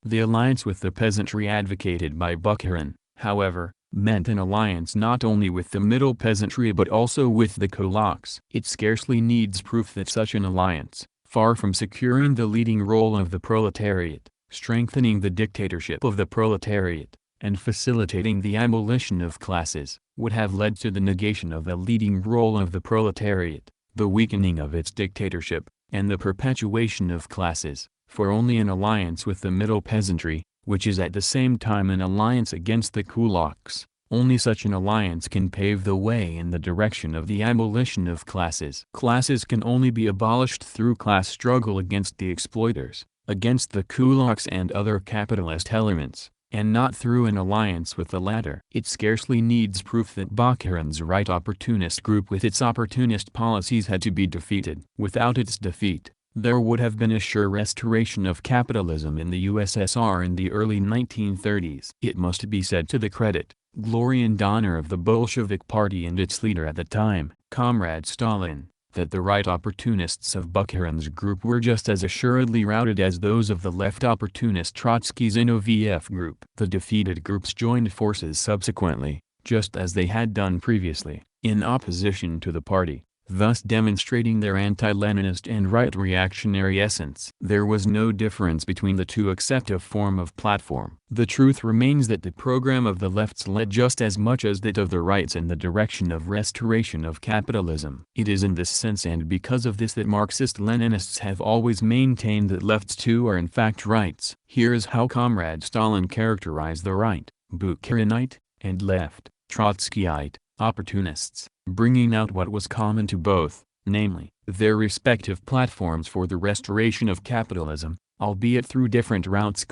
The alliance with the peasantry advocated by Bukharin, however, meant an alliance not only with the middle peasantry but also with the kulaks. It scarcely needs proof that such an alliance, far from securing the leading role of the proletariat, strengthening the dictatorship of the proletariat, and facilitating the abolition of classes, would have led to the negation of the leading role of the proletariat, the weakening of its dictatorship, and the perpetuation of classes. For only an alliance with the middle peasantry, which is at the same time an alliance against the kulaks, only such an alliance can pave the way in the direction of the abolition of classes. Classes can only be abolished through class struggle against the exploiters, against the kulaks and other capitalist elements, and not through an alliance with the latter. It scarcely needs proof that Bukharin's right opportunist group with its opportunist policies had to be defeated. Without its defeat, there would have been a sure restoration of capitalism in the USSR in the early 1930s. It must be said to the credit, glory and honor of the Bolshevik Party and its leader at the time, Comrade Stalin, that the right opportunists of Bukharin's group were just as assuredly routed as those of the left opportunist Trotsky's NOVF group. The defeated groups joined forces subsequently, just as they had done previously, in opposition to the party, thus demonstrating their anti-Leninist and right-reactionary essence. There was no difference between the two except a form of platform. The truth remains that the program of the lefts led just as much as that of the rights in the direction of restoration of capitalism. It is in this sense and because of this that Marxist-Leninists have always maintained that lefts too are in fact rights. Here is how Comrade Stalin characterized the right, Bukharinite, and left, Trotskyite, opportunists, bringing out what was common to both, namely, their respective platforms for the restoration of capitalism, albeit through different routes.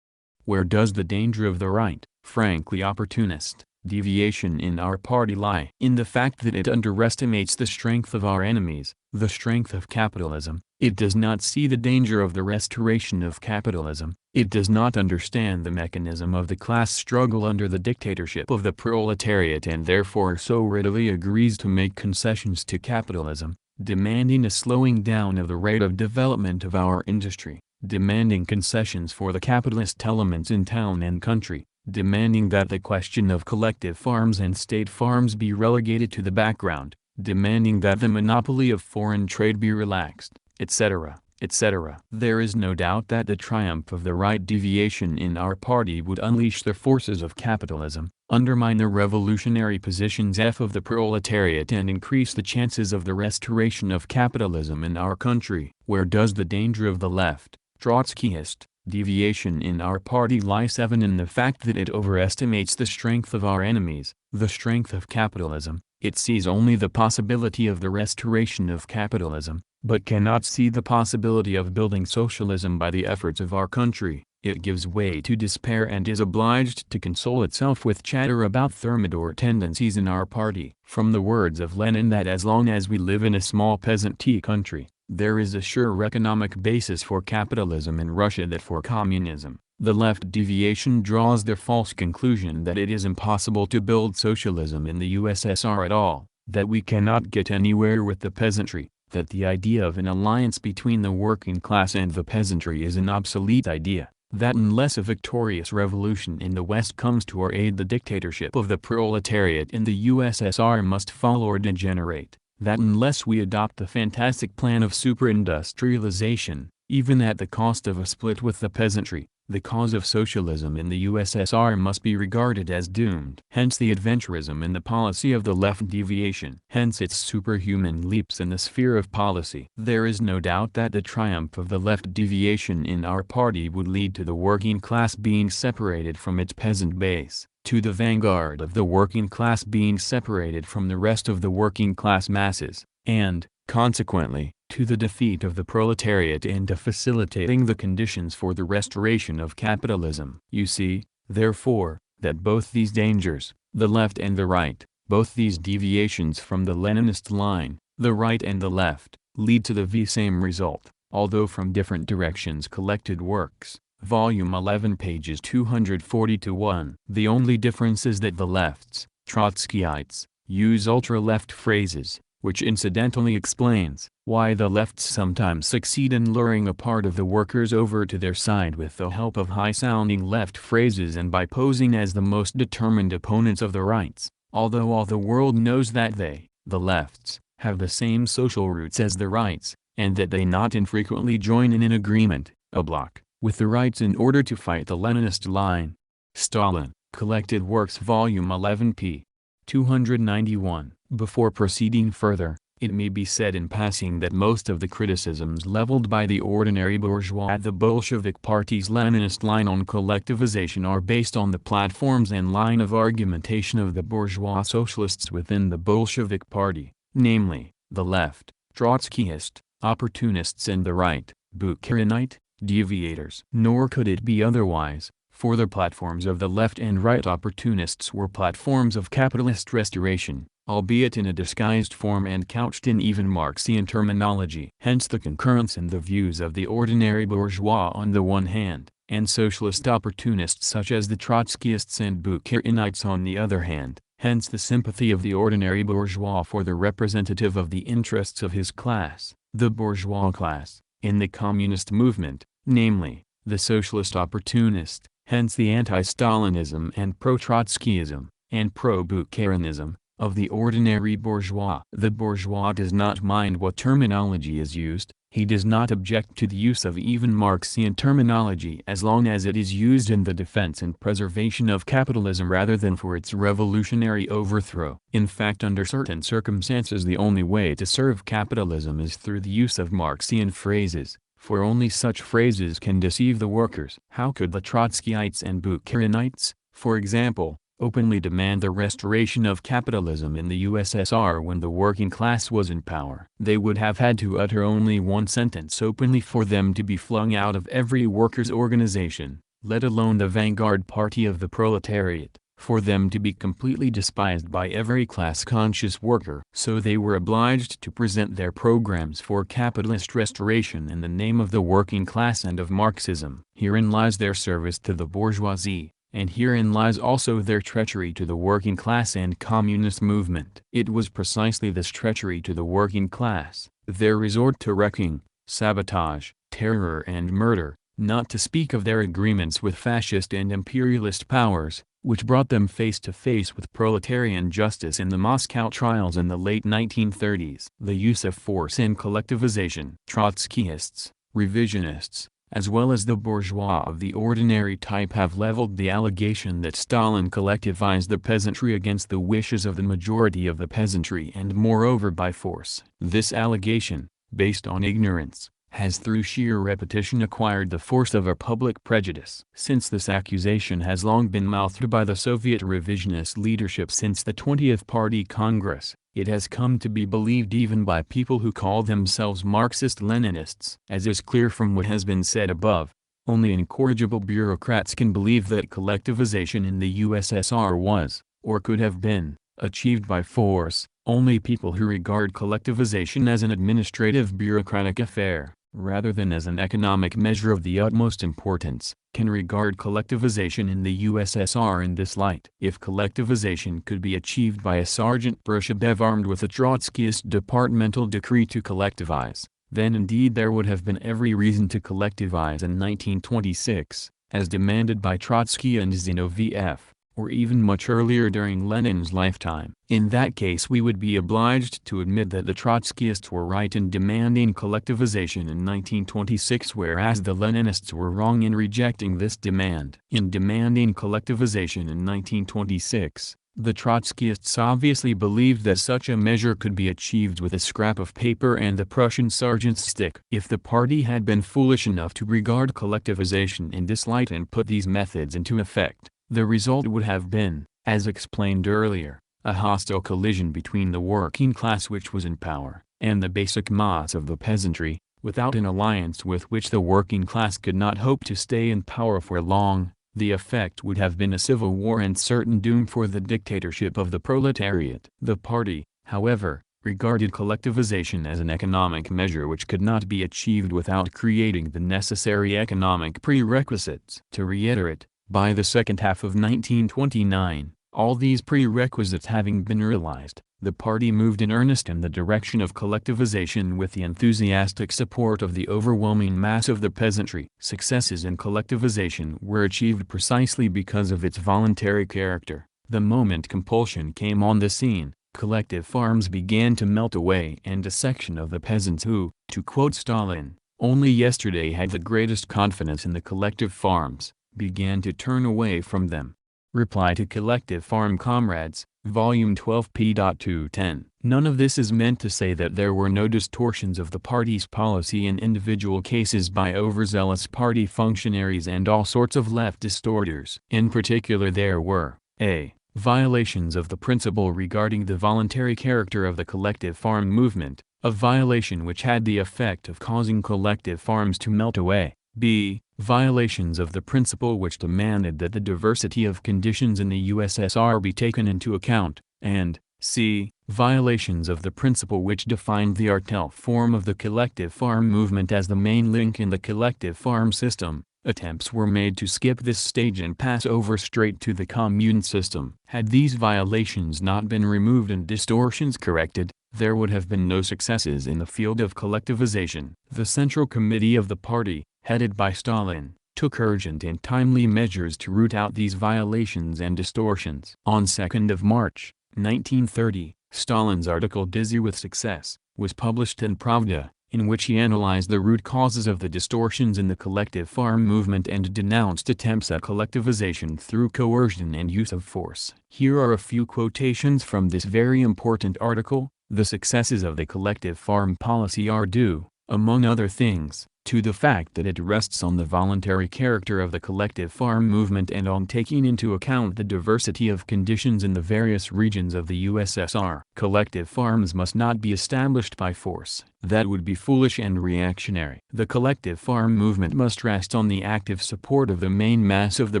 Where does the danger of the right, frankly opportunist, deviation in our party lie? In the fact that it underestimates the strength of our enemies, the strength of capitalism. It does not see the danger of the restoration of capitalism. It does not understand the mechanism of the class struggle under the dictatorship of the proletariat and therefore so readily agrees to make concessions to capitalism, demanding a slowing down of the rate of development of our industry, demanding concessions for the capitalist elements in town and country, demanding that the question of collective farms and state farms be relegated to the background, demanding that the monopoly of foreign trade be relaxed, etc., etc. There is no doubt that the triumph of the right deviation in our party would unleash the forces of capitalism, undermine the revolutionary positions of the proletariat and increase the chances of the restoration of capitalism in our country. Where does the danger of the left, Trotskyist, deviation in our party lies 7 in the fact that it overestimates the strength of our enemies, the strength of capitalism. It sees only the possibility of the restoration of capitalism, but cannot see the possibility of building socialism by the efforts of our country. It gives way to despair and is obliged to console itself with chatter about Thermidor tendencies in our party. From the words of Lenin that as long as we live in a small peasant country, there is a sure economic basis for capitalism in Russia that for communism. The left deviation draws the false conclusion that it is impossible to build socialism in the USSR at all, that we cannot get anywhere with the peasantry, that the idea of an alliance between the working class and the peasantry is an obsolete idea, that unless a victorious revolution in the West comes to our aid the dictatorship of the proletariat in the USSR must fall or degenerate, that unless we adopt the fantastic plan of superindustrialization, even at the cost of a split with the peasantry, the cause of socialism in the USSR must be regarded as doomed. Hence the adventurism in the policy of the left deviation. Hence its superhuman leaps in the sphere of policy. There is no doubt that the triumph of the left deviation in our party would lead to the working class being separated from its peasant base, to the vanguard of the working class being separated from the rest of the working class masses, and, consequently, to the defeat of the proletariat and to facilitating the conditions for the restoration of capitalism. You see, therefore, that both these dangers, the left and the right, both these deviations from the Leninist line, the right and the left, lead to the same result, although from different directions. Collected Works, Volume 11 pages 240-1. The only difference is that the lefts, Trotskyites, use ultra-left phrases, which incidentally explains why the lefts sometimes succeed in luring a part of the workers over to their side with the help of high-sounding left phrases and by posing as the most determined opponents of the rights, although all the world knows that they, the lefts, have the same social roots as the rights, and that they not infrequently join in an agreement, a bloc, with the rights in order to fight the Leninist line. Stalin, Collected Works Volume 11 p. 291. Before proceeding further, it may be said in passing that most of the criticisms leveled by the ordinary bourgeois at the Bolshevik Party's Leninist line on collectivization are based on the platforms and line of argumentation of the bourgeois socialists within the Bolshevik Party, namely, the left, Trotskyist, opportunists and the right, Bukharinite, deviators. Nor could it be otherwise, for the platforms of the left and right opportunists were platforms of capitalist restoration, albeit in a disguised form and couched in even Marxian terminology. Hence the concurrence in the views of the ordinary bourgeois on the one hand, and socialist opportunists such as the Trotskyists and Bukharinites on the other hand. Hence the sympathy of the ordinary bourgeois for the representative of the interests of his class, the bourgeois class, in the communist movement, namely, the socialist opportunist. Hence the anti-Stalinism and pro-Trotskyism, and pro-Bukharinism, of the ordinary bourgeois. The bourgeois does not mind what terminology is used, he does not object to the use of even Marxian terminology as long as it is used in the defense and preservation of capitalism rather than for its revolutionary overthrow. In fact, under certain circumstances the only way to serve capitalism is through the use of Marxian phrases, for only such phrases can deceive the workers. How could the Trotskyites and Bukharinites, for example, openly demand the restoration of capitalism in the USSR when the working class was in power? They would have had to utter only one sentence openly for them to be flung out of every workers' organization, let alone the vanguard party of the proletariat, for them to be completely despised by every class-conscious worker. So they were obliged to present their programs for capitalist restoration in the name of the working class and of Marxism. Herein lies their service to the bourgeoisie, and herein lies also their treachery to the working class and communist movement. It was precisely this treachery to the working class, their resort to wrecking, sabotage, terror and murder, not to speak of their agreements with fascist and imperialist powers, which brought them face to face with proletarian justice in the Moscow trials in the late 1930s. The use of force and collectivization. Trotskyists, revisionists, as well as the bourgeois of the ordinary type have leveled the allegation that Stalin collectivized the peasantry against the wishes of the majority of the peasantry and moreover by force. This allegation, based on ignorance, has through sheer repetition acquired the force of a public prejudice. Since this accusation has long been mouthed by the Soviet revisionist leadership since the 20th Party Congress, it has come to be believed even by people who call themselves Marxist-Leninists. As is clear from what has been said above, only incorrigible bureaucrats can believe that collectivization in the USSR was, or could have been, achieved by force. Only people who regard collectivization as an administrative bureaucratic affair, rather than as an economic measure of the utmost importance, can regard collectivization in the USSR in this light. If collectivization could be achieved by a Sergeant Brushebev armed with a Trotskyist departmental decree to collectivize, then indeed there would have been every reason to collectivize in 1926, as demanded by Trotsky and Zinoviev, or even much earlier during Lenin's lifetime. In that case we would be obliged to admit that the Trotskyists were right in demanding collectivization in 1926, whereas the Leninists were wrong in rejecting this demand. In demanding collectivization in 1926, the Trotskyists obviously believed that such a measure could be achieved with a scrap of paper and the Prussian sergeant's stick. If the party had been foolish enough to regard collectivization in this light and put these methods into effect, the result would have been, as explained earlier, a hostile collision between the working class which was in power, and the basic mass of the peasantry, without an alliance with which the working class could not hope to stay in power for long. The effect would have been a civil war and certain doom for the dictatorship of the proletariat. The party, however, regarded collectivization as an economic measure which could not be achieved without creating the necessary economic prerequisites. To reiterate, by the second half of 1929, all these prerequisites having been realized, the party moved in earnest in the direction of collectivization with the enthusiastic support of the overwhelming mass of the peasantry. Successes in collectivization were achieved precisely because of its voluntary character. The moment compulsion came on the scene, collective farms began to melt away, and a section of the peasants who, to quote Stalin, only yesterday had the greatest confidence in the collective farms, began to turn away from them. Reply to Collective Farm Comrades, Volume 12 p. 210. None of this is meant to say that there were no distortions of the party's policy in individual cases by overzealous party functionaries and all sorts of left distorters. In particular there were, a. violations of the principle regarding the voluntary character of the collective farm movement, a violation which had the effect of causing collective farms to melt away. B. Violations of the principle which demanded that the diversity of conditions in the USSR be taken into account, and c. Violations of the principle which defined the artel form of the collective farm movement as the main link in the collective farm system. Attempts were made to skip this stage and pass over straight to the commune system. Had these violations not been removed and distortions corrected, there would have been no successes in the field of collectivization. The Central Committee of the party, headed by Stalin, took urgent and timely measures to root out these violations and distortions. On 2nd of March, 1930, Stalin's article "Dizzy with Success" was published in Pravda, in which he analyzed the root causes of the distortions in the collective farm movement and denounced attempts at collectivization through coercion and use of force. Here are a few quotations from this very important article. The successes of the collective farm policy are due, among other things, to the fact that it rests on the voluntary character of the collective farm movement and on taking into account the diversity of conditions in the various regions of the USSR. Collective farms must not be established by force. That would be foolish and reactionary. The collective farm movement must rest on the active support of the main mass of the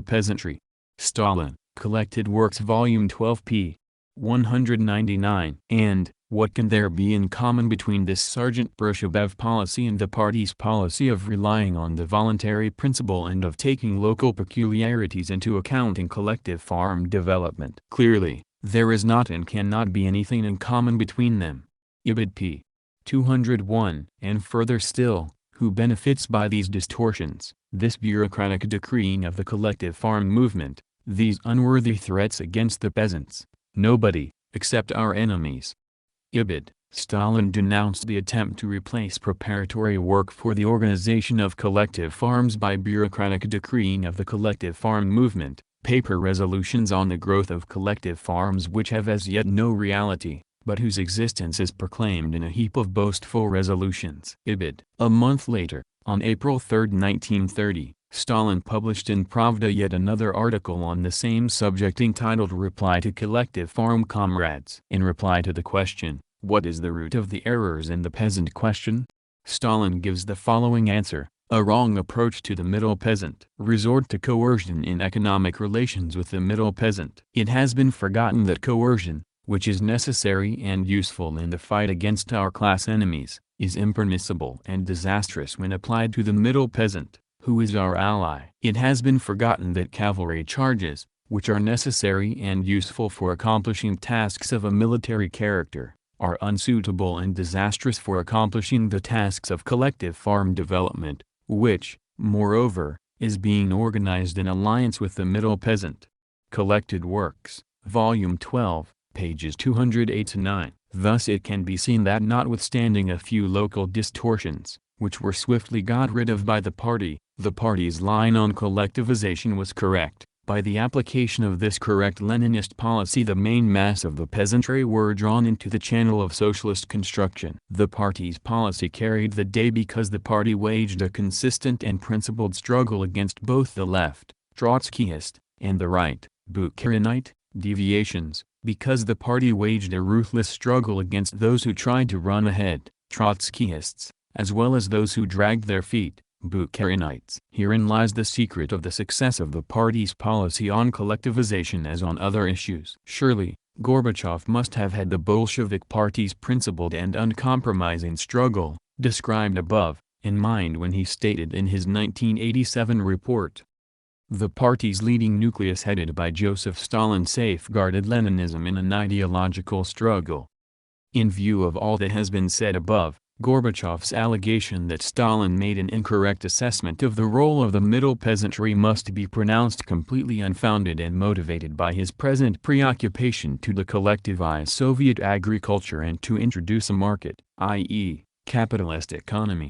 peasantry. Stalin, Collected Works Volume 12 p. 199. And, what can there be in common between this Sergeant Brushebev policy and the party's policy of relying on the voluntary principle and of taking local peculiarities into account in collective farm development? Clearly, there is not and cannot be anything in common between them. Ibid p. 201. And further still, who benefits by these distortions, this bureaucratic decreeing of the collective farm movement, these unworthy threats against the peasants? Nobody, except our enemies. Ibid. Stalin denounced the attempt to replace preparatory work for the organization of collective farms by bureaucratic decreeing of the collective farm movement, paper resolutions on the growth of collective farms which have as yet no reality, but whose existence is proclaimed in a heap of boastful resolutions. Ibid. A month later, on April 3, 1930, Stalin published in Pravda yet another article on the same subject entitled Reply to Collective Farm Comrades. In reply to the question, "What is the root of the errors in the peasant question?" Stalin gives the following answer: a wrong approach to the middle peasant. Resort to coercion in economic relations with the middle peasant. It has been forgotten that coercion, which is necessary and useful in the fight against our class enemies, is impermissible and disastrous when applied to the middle peasant, who is our ally. It has been forgotten that cavalry charges, which are necessary and useful for accomplishing tasks of a military character, are unsuitable and disastrous for accomplishing the tasks of collective farm development, which, moreover, is being organized in alliance with the middle peasant. Collected Works, Volume 12, pages 208-9. Thus it can be seen that notwithstanding a few local distortions, which were swiftly got rid of by the party's line on collectivization was correct. By the application of this correct Leninist policy, the main mass of the peasantry were drawn into the channel of socialist construction. The party's policy carried the day because the party waged a consistent and principled struggle against both the left, Trotskyist, and the right, Bukharinite, deviations, because the party waged a ruthless struggle against those who tried to run ahead, Trotskyists, as well as those who dragged their feet, Bukharinites. Herein lies the secret of the success of the party's policy on collectivization as on other issues. Surely, Gorbachev must have had the Bolshevik party's principled and uncompromising struggle, described above, in mind when he stated in his 1987 report, "The party's leading nucleus headed by Joseph Stalin safeguarded Leninism in an ideological struggle." In view of all that has been said above, Gorbachev's allegation that Stalin made an incorrect assessment of the role of the middle peasantry must be pronounced completely unfounded and motivated by his present preoccupation to collectivize Soviet agriculture and to introduce a market, i.e., capitalist economy.